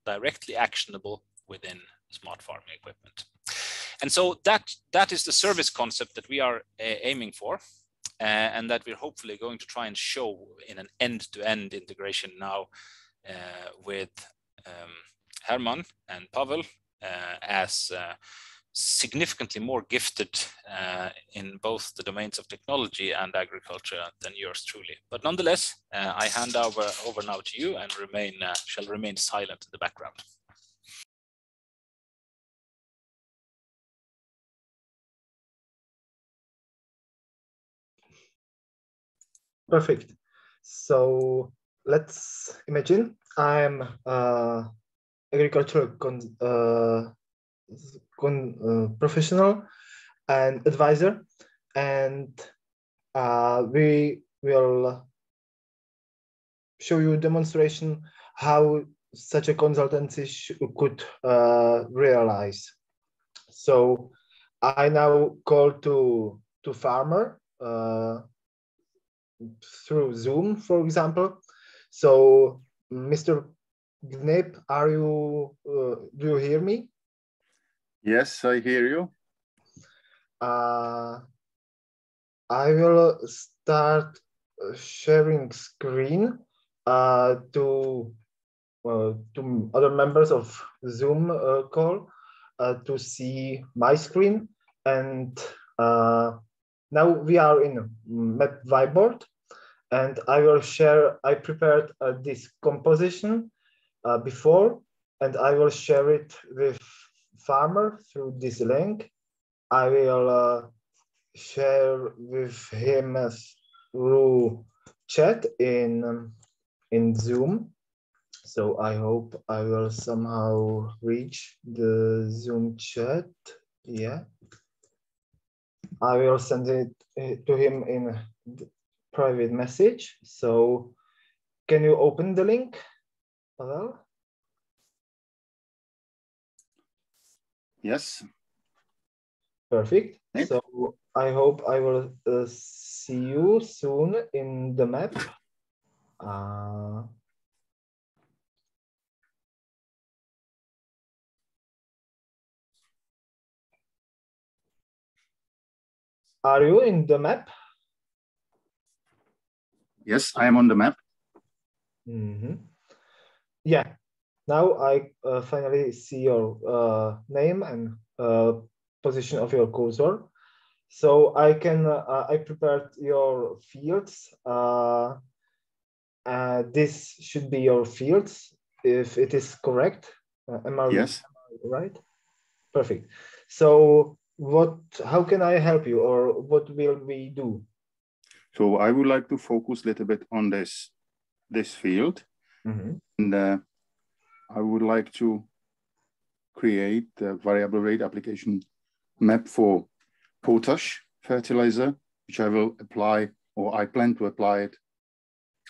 directly actionable within smart farming equipment. And so that is the service concept that we are aiming for, and that we're hopefully going to try and show in an end-to-end integration now with Herman and Pavel as significantly more gifted in both the domains of technology and agriculture than yours truly. But nonetheless, I hand over now to you and shall remain silent in the background. Perfect. So let's imagine I'm agricultural professional and advisor, and we will show you a demonstration how such a consultancy could realize. So I now call to farmer through Zoom, for example. So Mr. Gnip, do you hear me? Yes, I hear you. I will start sharing screen to other members of Zoom call to see my screen. And now we are in MapWhiteBoard, and I will share. I prepared this composition before, and I will share it with farmer through this link. I will share with him through chat in Zoom. So I hope I will somehow reach the Zoom chat. Yeah. I will send it to him in private message. So can you open the link, Pavel? Yes. Perfect. So I hope I will see you soon in the map. Are you in the map? Yes, I am on the map. Mm-hmm. Yeah. Now I finally see your name and position of your cursor. So I can I prepared your fields. This should be your fields if it is correct. Yes. Right? Perfect. So how can I help you, or what will we do? So I would like to focus a little bit on this field. Mm-hmm. And I would like to create a variable rate application map for potash fertilizer, which I will apply, or I plan to apply it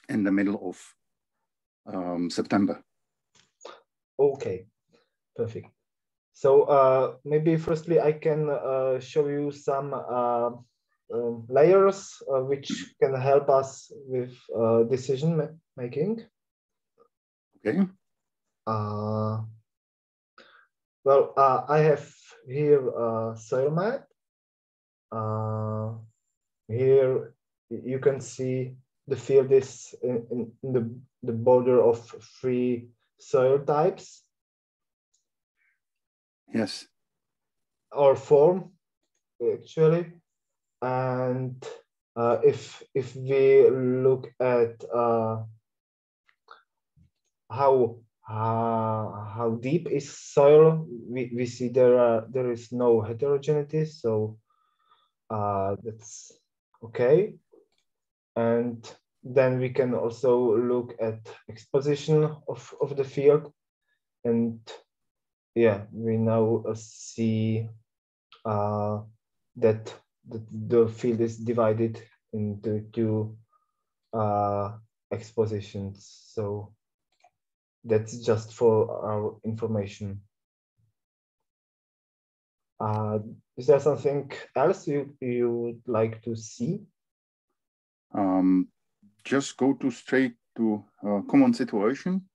in the middle of September. Okay, perfect. So maybe firstly I can show you some layers which can help us with decision making. Okay. Well, I have here a soil map. Here you can see the field is in the border of 3 soil types. Yes. Or 4, actually. And if we look at how deep is soil, we see there is no heterogeneity, so that's okay. And then we can also look at exposition of the field, and yeah, we now see that the field is divided into 2 expositions. So that's just for our information. Is there something else you would like to see? Just go straight to common situation,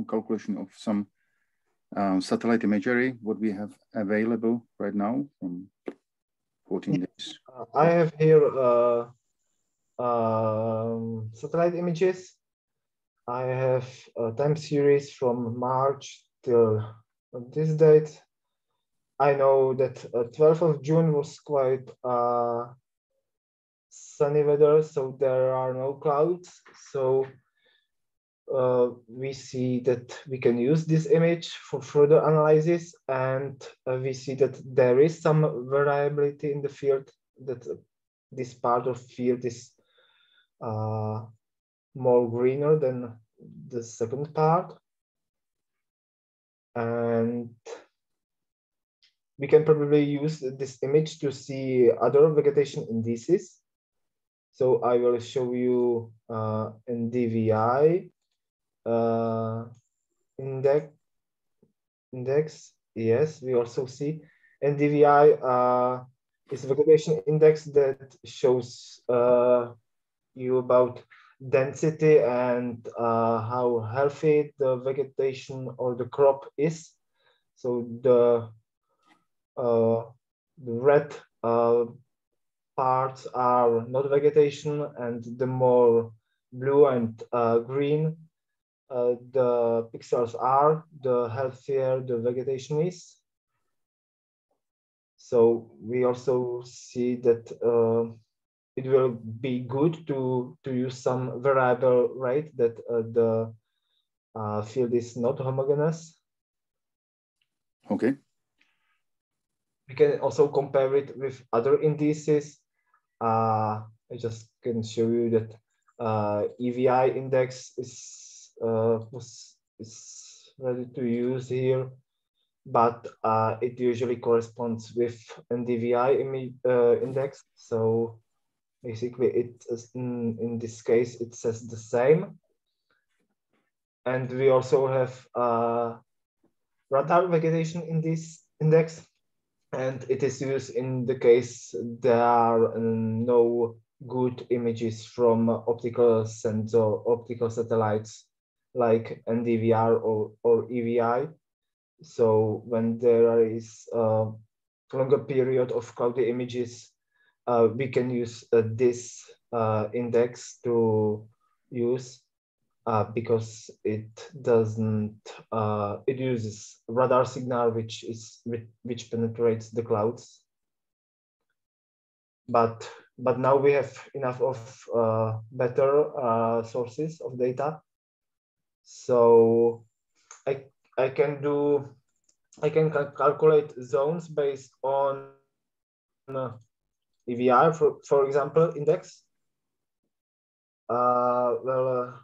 calculation of some satellite imagery, what we have available right now from 14 days. I have here satellite images. I have a time series from March till this date. I know that 12th of June was quite sunny weather, so there are no clouds. So we see that we can use this image for further analysis, and we see that there is some variability in the field, that this part of field is more greener than the second part. And we can probably use this image to see other vegetation indices. So I will show you NDVI index. Yes, we also see NDVI is a vegetation index that shows you about density and how healthy the vegetation or the crop is. So the red parts are not vegetation, and the more blue and green the pixels are, the healthier the vegetation is. So we also see that it will be good to use some variable rate, that the field is not homogeneous. Okay. We can also compare it with other indices. I just can show you that EVI index is ready to use here, but it usually corresponds with NDVI index. So basically, it is in this case it says the same. And we also have radar vegetation in this index, and it is used in the case there are no good images from optical satellites like NDVR or EVI. So when there is a longer period of cloudy images, we can use this index to use because it doesn't. It uses radar signal which penetrates the clouds. But now we have enough of better sources of data. So I can calculate zones based on EVI, for example, index. The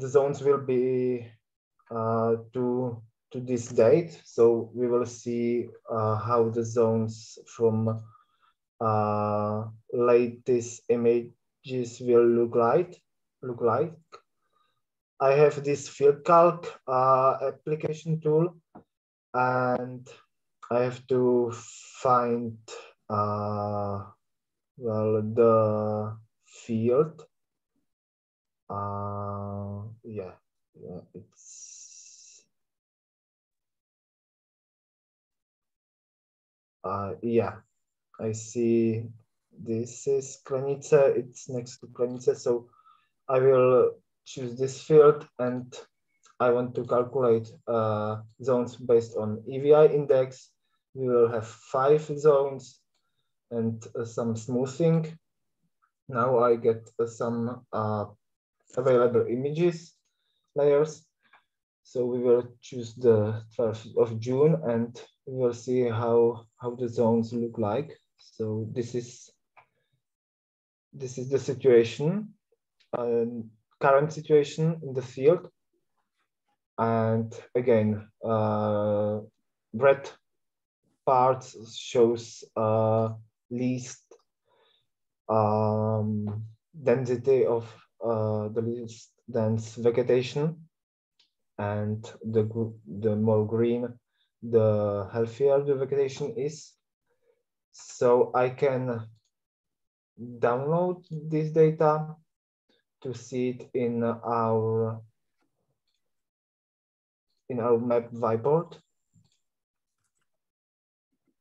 zones will be to this date, so we will see how the zones from latest images will look like. I have this field calc application tool, and I have to find well, the field. Yeah, it's yeah, I see. This is Kranica. It's next to Kranica, so I will choose this field, and I want to calculate zones based on EVI index. We will have 5 zones and some smoothing. Now I get some available images layers. So we will choose the 12th of June, and we will see how the zones look like. So this is the situation, current situation in the field. And again, red part shows least density of the least dense vegetation, and the more green, the healthier the vegetation is. So I can download this data to see it in our MapWhiteBoard,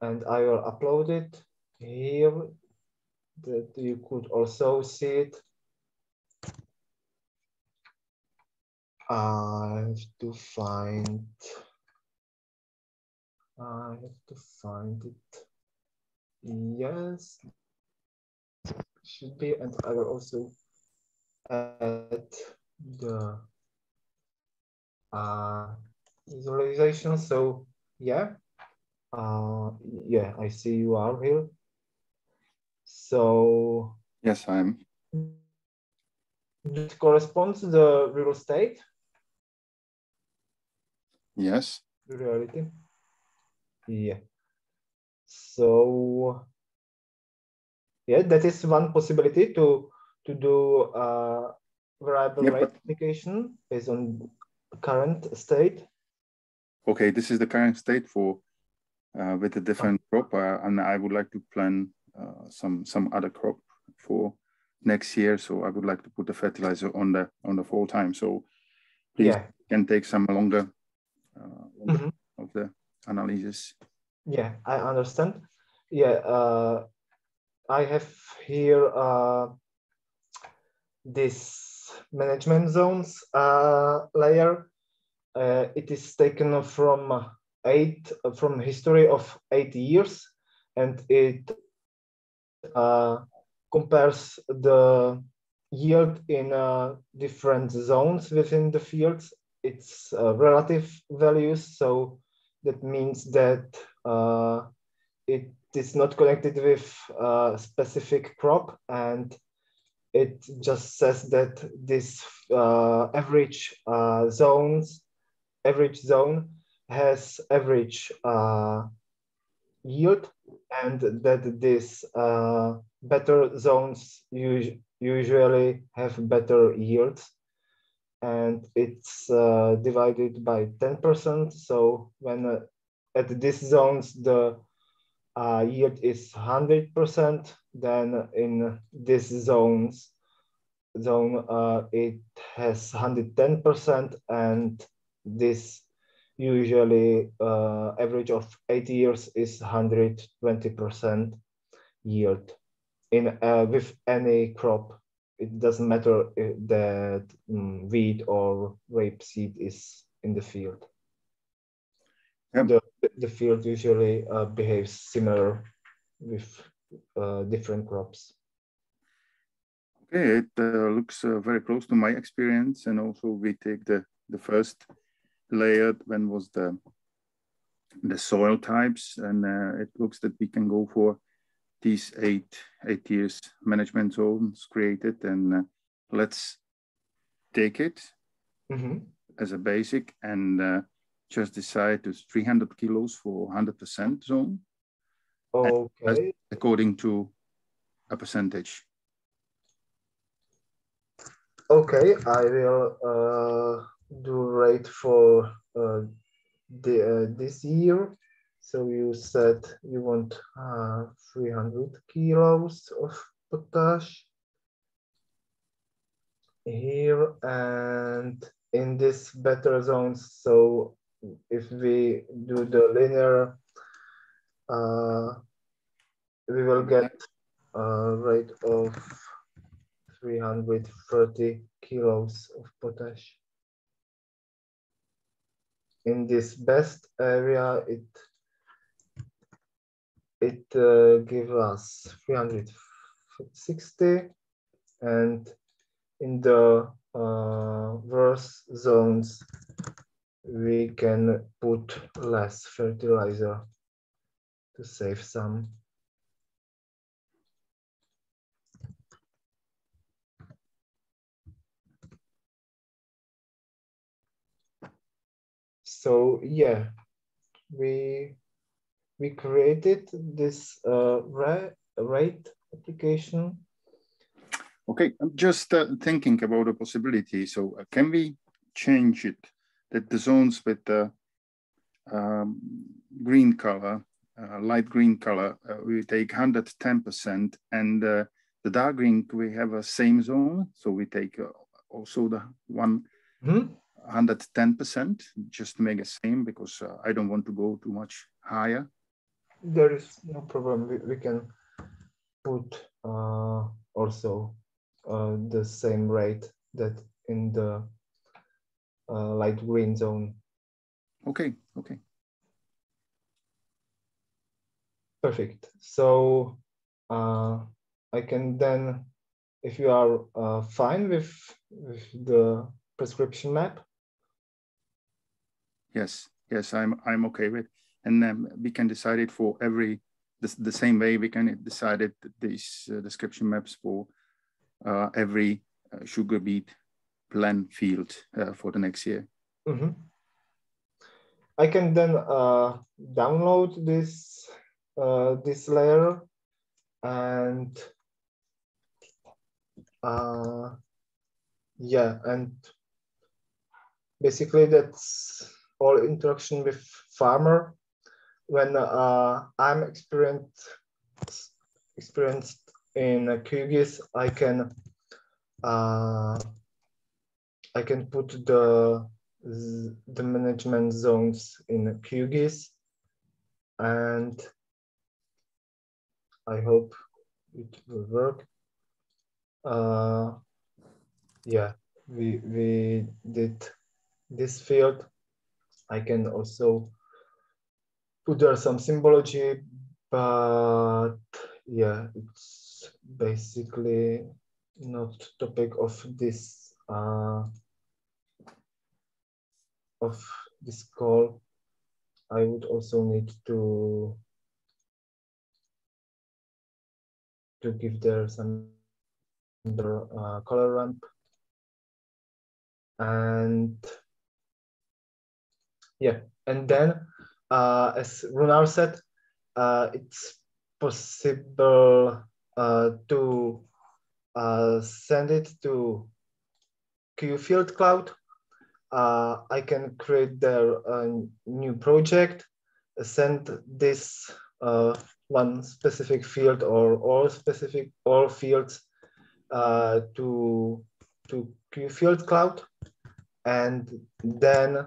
and I will upload it here, that you could also see it. I have to find it. Yes, should be, and I will also add the visualization. So yeah, yeah, I see you are here. So yes, I am. It corresponds to the real estate. Yes. Reality. Yeah. So yeah, that is one possibility to do variable rate application based on current state. Okay, this is the current state for with a different crop, and I would like to plan some other crop for next year. So I would like to put the fertilizer on the full time. So please can take some longer of the analysis. Yeah, I understand. Yeah, I have here this management zones layer. It is taken from history of 8 years, and it compares the yield in different zones within the fields. It's relative values, so that means that it is not connected with a specific crop, and it just says that this average zone has average yield, and that this better zones usually have better yields, and it's divided by 10%. So when at these zones the yield is 100%, then in this zone it has 110%, and this usually average of 8 years is 120% yield in with any crop. It doesn't matter if that wheat or rapeseed is in the field. Yep. The field usually behaves similar with different crops. Okay, it looks very close to my experience, and also we take the first layer when was the soil types, and it looks that we can go for these eight years management zones created, and let's take it as a basic and just decide it's 300 kilos for 100% zone. Okay. According to a percentage. Okay, I will do rate for this year. So you said you want 300 kilos of potash here, and in this better zones. So if we do the linear, we will get a rate of 330 kilos of potash. In this best area, it gives us 360, and in the worst zones, we can put less fertilizer to save some. So yeah, we created this rate application. Okay, I'm just thinking about a possibility. So can we change it that the zones with the green color, light green color, we take 110%, and the dark green, we have a same zone. So we take also the one 110%, just to make a same, because I don't want to go too much higher. There is no problem. We can put also the same rate that in the light green zone. Okay, okay. Perfect. So I can then, if you are fine with the prescription map. Yes, yes, I'm okay with, and then we can decide it for every the same way we can decide it these description maps for every sugar beet plan field for the next year. Mm-hmm. I can then download this this layer, and yeah, and basically that's all interaction with farmer. When I'm experienced in QGIS, I can put the management zones in QGIS, and I hope it will work. Yeah, we did this field. I can also put there some symbology, but yeah, it's basically not topic of this call. I would also need to give there some color ramp, and yeah, and then as Runar said, it's possible to send it to QField Cloud. I can create there a new project, send this one specific field or all fields to QField Cloud, and then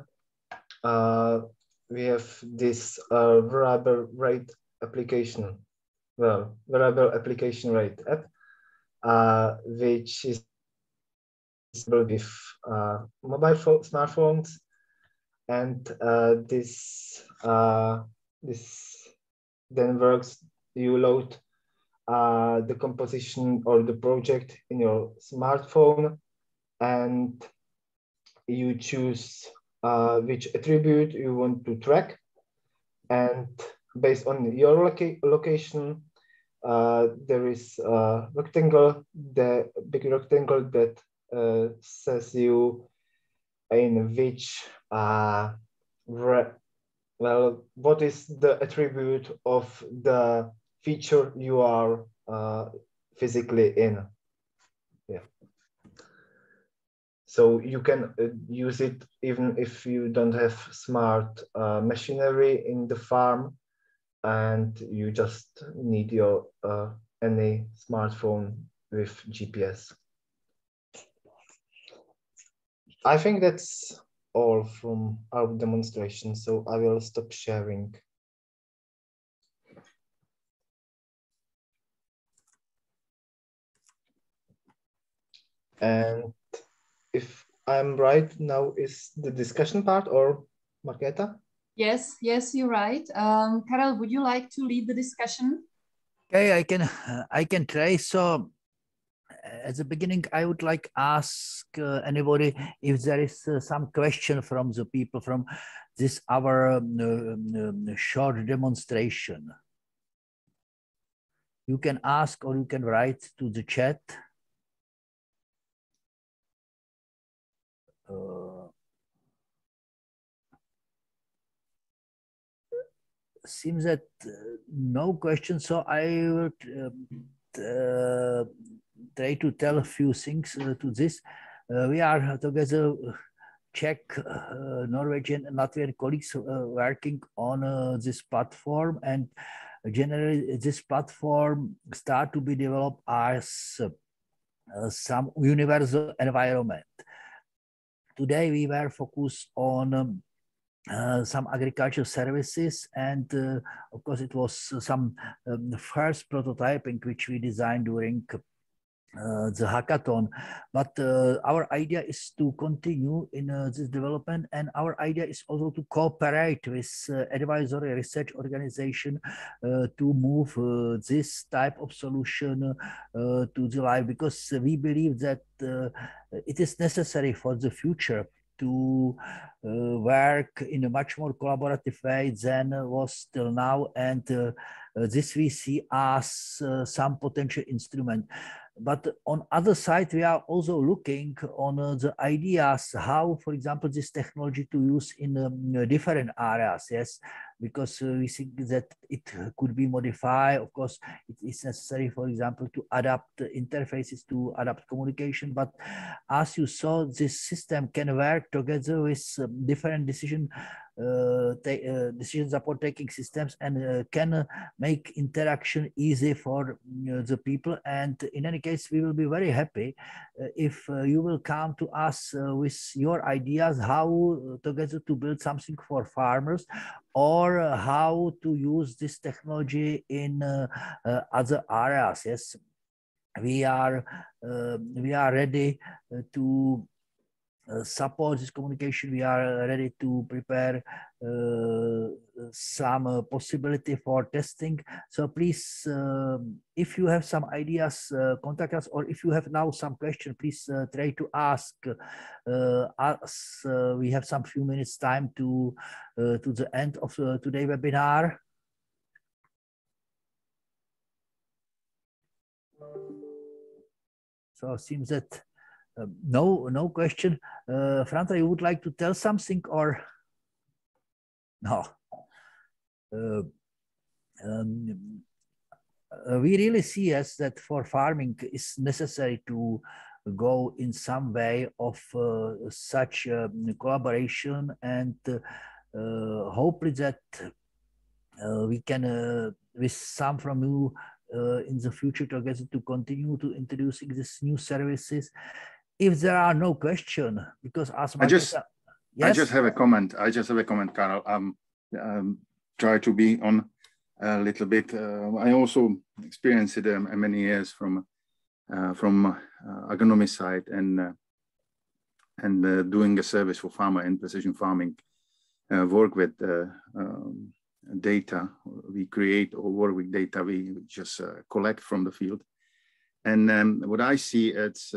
we have this variable rate application. Well, variable application rate app, which is with mobile smartphones, and this then works. You load the composition or the project in your smartphone, and you choose which attribute you want to track, and based on your location, there is a rectangle, the big rectangle that says you in which well, what is the attribute of the feature you are physically in. Yeah. So you can use it even if you don't have smart machinery in the farm. and you just need your any smartphone with GPS. I think that's all from our demonstration, so I will stop sharing. And if I'm right, now is the discussion part, or Marketa? Yes, you're right. Karel, would you like to lead the discussion? Okay, I can try. So at the beginning, I would like ask anybody if there is some question from the people from this our short demonstration. You can ask or you can write to the chat. Seems that no question, so I will try to tell a few things to this. We are together Czech, Norwegian, and Latvian colleagues working on this platform, and generally this platform start to be developed as some universal environment. Today we were focused on some agricultural services, and of course it was some first prototyping which we designed during the hackathon, but our idea is to continue in this development, and our idea is also to cooperate with advisory research organization to move this type of solution to the life, because we believe that it is necessary for the future to work in a much more collaborative way than was till now, and this we see as some potential instrument. But on other side, we are also looking on the ideas how, for example, this technology to use in different areas. Yes, because we think that it could be modified. Of course, it is necessary, for example, to adapt interfaces, to adapt communication. But as you saw, this system can work together with different decision support taking systems, and can make interaction easy for the people. And in any case, we will be very happy if you will come to us with your ideas how together to build something for farmers, or how to use this technology in other areas. Yes, we are ready to support this communication. We are ready to prepare some possibility for testing. So please, if you have some ideas, contact us, or if you have now some question, please try to ask us. We have some few minutes time to the end of today's webinar. So it seems that no question. Franta, you would like to tell something, or no? We really see as that for farming is necessary to go in some way of such collaboration, and hopefully that we can, with some from you in the future together, to continue to introducing these new services. If there are no questions, because as I just have a comment. Karel. Try to be on a little bit. I also experienced it many years from agronomy side, and doing a service for farmer in precision farming, work with data we create, or work with data we just collect from the field. And what I see, it's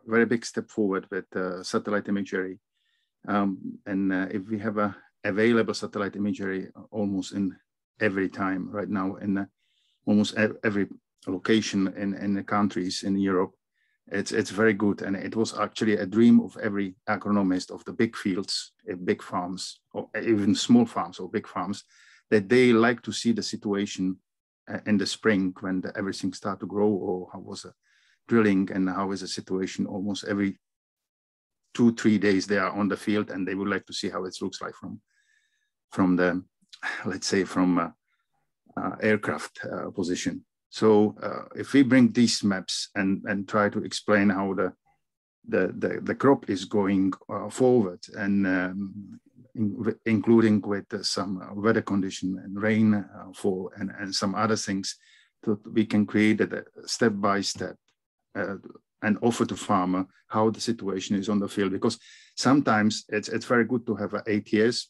very big step forward with satellite imagery. And if we have a available satellite imagery almost in every time right now, in almost every location in the countries in Europe, it's very good. And it was actually a dream of every agronomist of the big fields, big farms, or even small farms or big farms, that they like to see the situation in the spring when everything start to grow, or how was the drilling and how is the situation. Almost every 2-3 days they are on the field, and they would like to see how it looks like from the let's say from aircraft position. So if we bring these maps and try to explain how the crop is going forward, and including with some weather condition and rainfall and some other things, so we can create a step by step and offer to farmer how the situation is on the field. Because sometimes it's very good to have ATS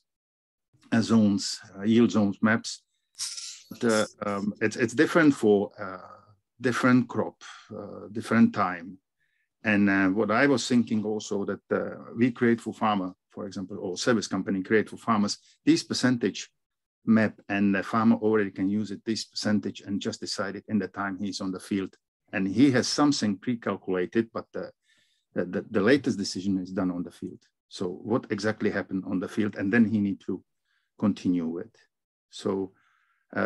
zones, yield zones maps. But, it's different for different crop, different time. And what I was thinking also that we create for farmer, for example, or service company create for farmers, this percentage map, and the farmer already can use it, this percentage, and just decide it in the time he's on the field. And he has something pre-calculated, but the latest decision is done on the field. So what exactly happened on the field, and then he needs to continue with. So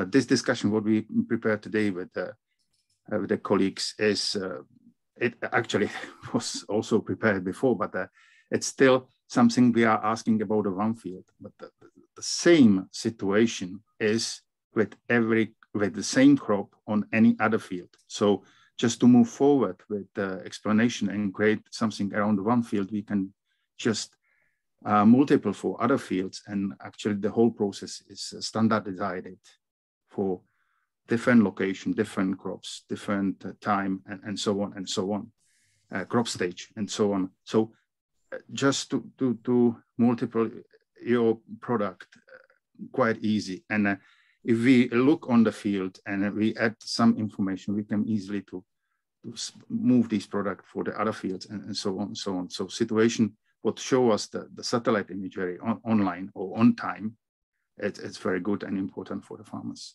this discussion, what we prepared today with the colleagues, is it actually was also prepared before, but it's still something we are asking about the one field. But the same situation is with the same crop on any other field. So just to move forward with the explanation and create something around the one field, we can just multiple for other fields, and actually the whole process is standardized for different location, different crops, different time, and so on and so on, crop stage and so on. So just to multiple your product quite easy. And if we look on the field and we add some information, we can easily to move this product for the other fields and so on and so on. So situation would show us the satellite imagery online or on time. It's very good and important for the farmers.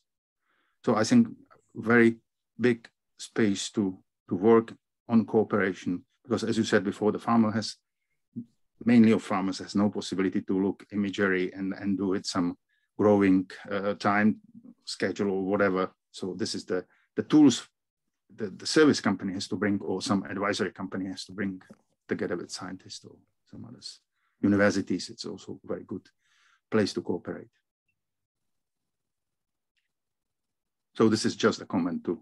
So I think very big space to work on cooperation, because as you said before, the farmer has, mainly of farmers has no possibility to look imagery and do it some growing time schedule or whatever. So this is the tools the service company has to bring, or some advisory company has to bring together with scientists or some others. Universities, it's also a very good place to cooperate. So this is just a comment to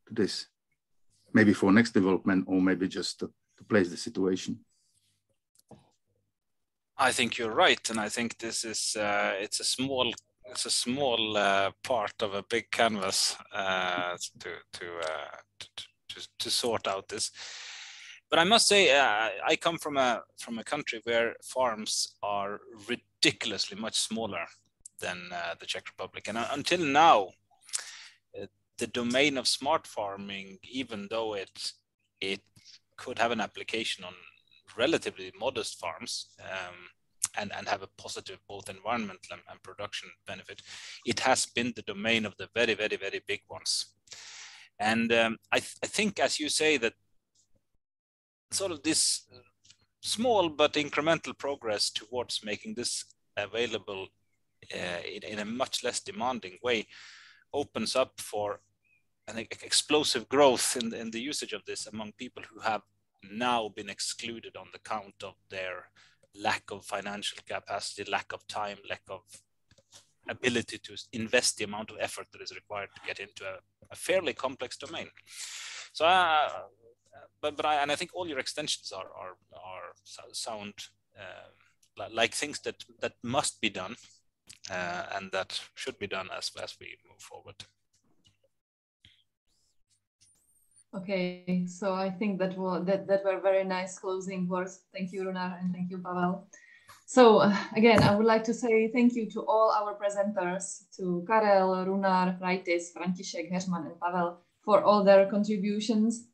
this, maybe for next development, or maybe just to place the situation. I think you're right, and I think this is it's a small part of a big canvas to sort out this. But I must say, I come from a country where farms are ridiculously much smaller than the Czech Republic, and until now, the domain of smart farming, even though it could have an application on relatively modest farms and have a positive both environmental and production benefit, it has been the domain of the very, very, very big ones. And I think, as you say, that sort of this small but incremental progress towards making this available in a much less demanding way opens up for an explosive growth in the usage of this among people who have now been excluded on the count of their lack of financial capacity, lack of time, lack of ability to invest the amount of effort that is required to get into a fairly complex domain. So, but I think all your extensions are sound like things that must be done and that should be done as we move forward. Okay, so I think that were very nice closing words. Thank you, Runar, and thank you, Pavel. So again, I would like to say thank you to all our presenters, to Karel, Runar, Raitis, František, Herman, and Pavel for all their contributions.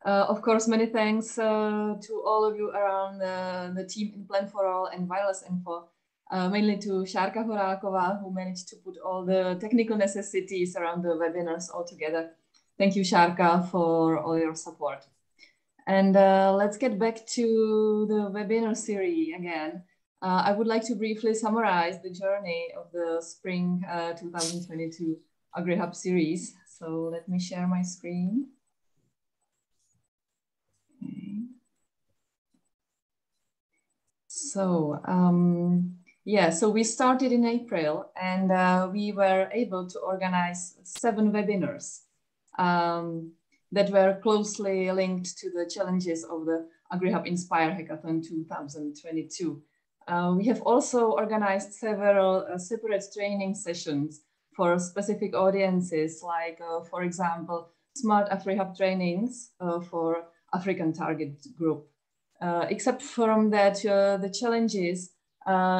Of course, many thanks to all of you around the team in Plan for All and Wireless Info, mainly to Šárka Horáková, who managed to put all the technical necessities around the webinars all together. Thank you, Šárka, for all your support. And let's get back to the webinar series again. I would like to briefly summarize the journey of the Spring 2022 Agrihub series. So let me share my screen. Okay. So Yeah, so we started in April, and we were able to organize 7 webinars that were closely linked to the challenges of the Agrihub Inspire Hackathon 2022. We have also organized several separate training sessions for specific audiences, like, for example, Smart Agrihub trainings for African target group. Except from that, the challenges,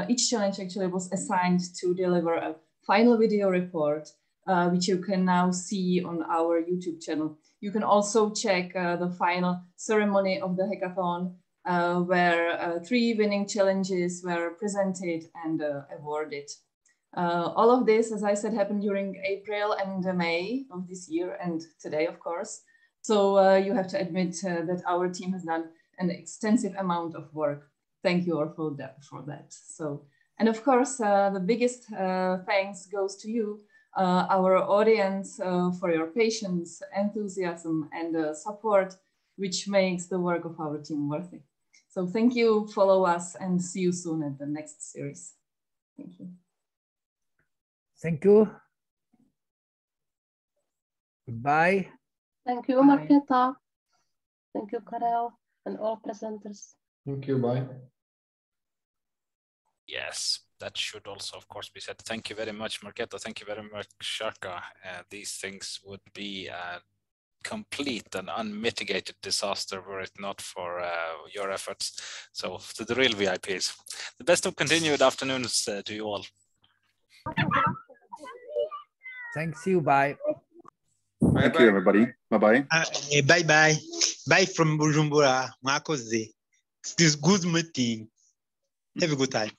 each challenge actually was assigned to deliver a final video report, which you can now see on our YouTube channel. You can also check the final ceremony of the hackathon, where 3 winning challenges were presented and awarded. All of this, as I said, happened during April and May of this year, and today, of course. So you have to admit that our team has done an extensive amount of work. Thank you all for that. So, and of course, the biggest thanks goes to you, our audience, for your patience, enthusiasm, and support, which makes the work of our team worthy. So thank you, follow us, and see you soon at the next series. Thank you. Thank you. Goodbye. Thank you, Marketa. Thank you, Karel, and all presenters. Thank you, bye. Yes, that should also, of course, be said. Thank you very much, Marketa. Thank you very much, Shaka. These things would be a complete and unmitigated disaster were it not for your efforts. So to the real VIPs, the best of continued afternoons to you all. Thanks you. Bye. Thank you, everybody. Bye-bye. Bye-bye. Bye from Bujumbura. Marcos. It's this good meeting. Have a good time.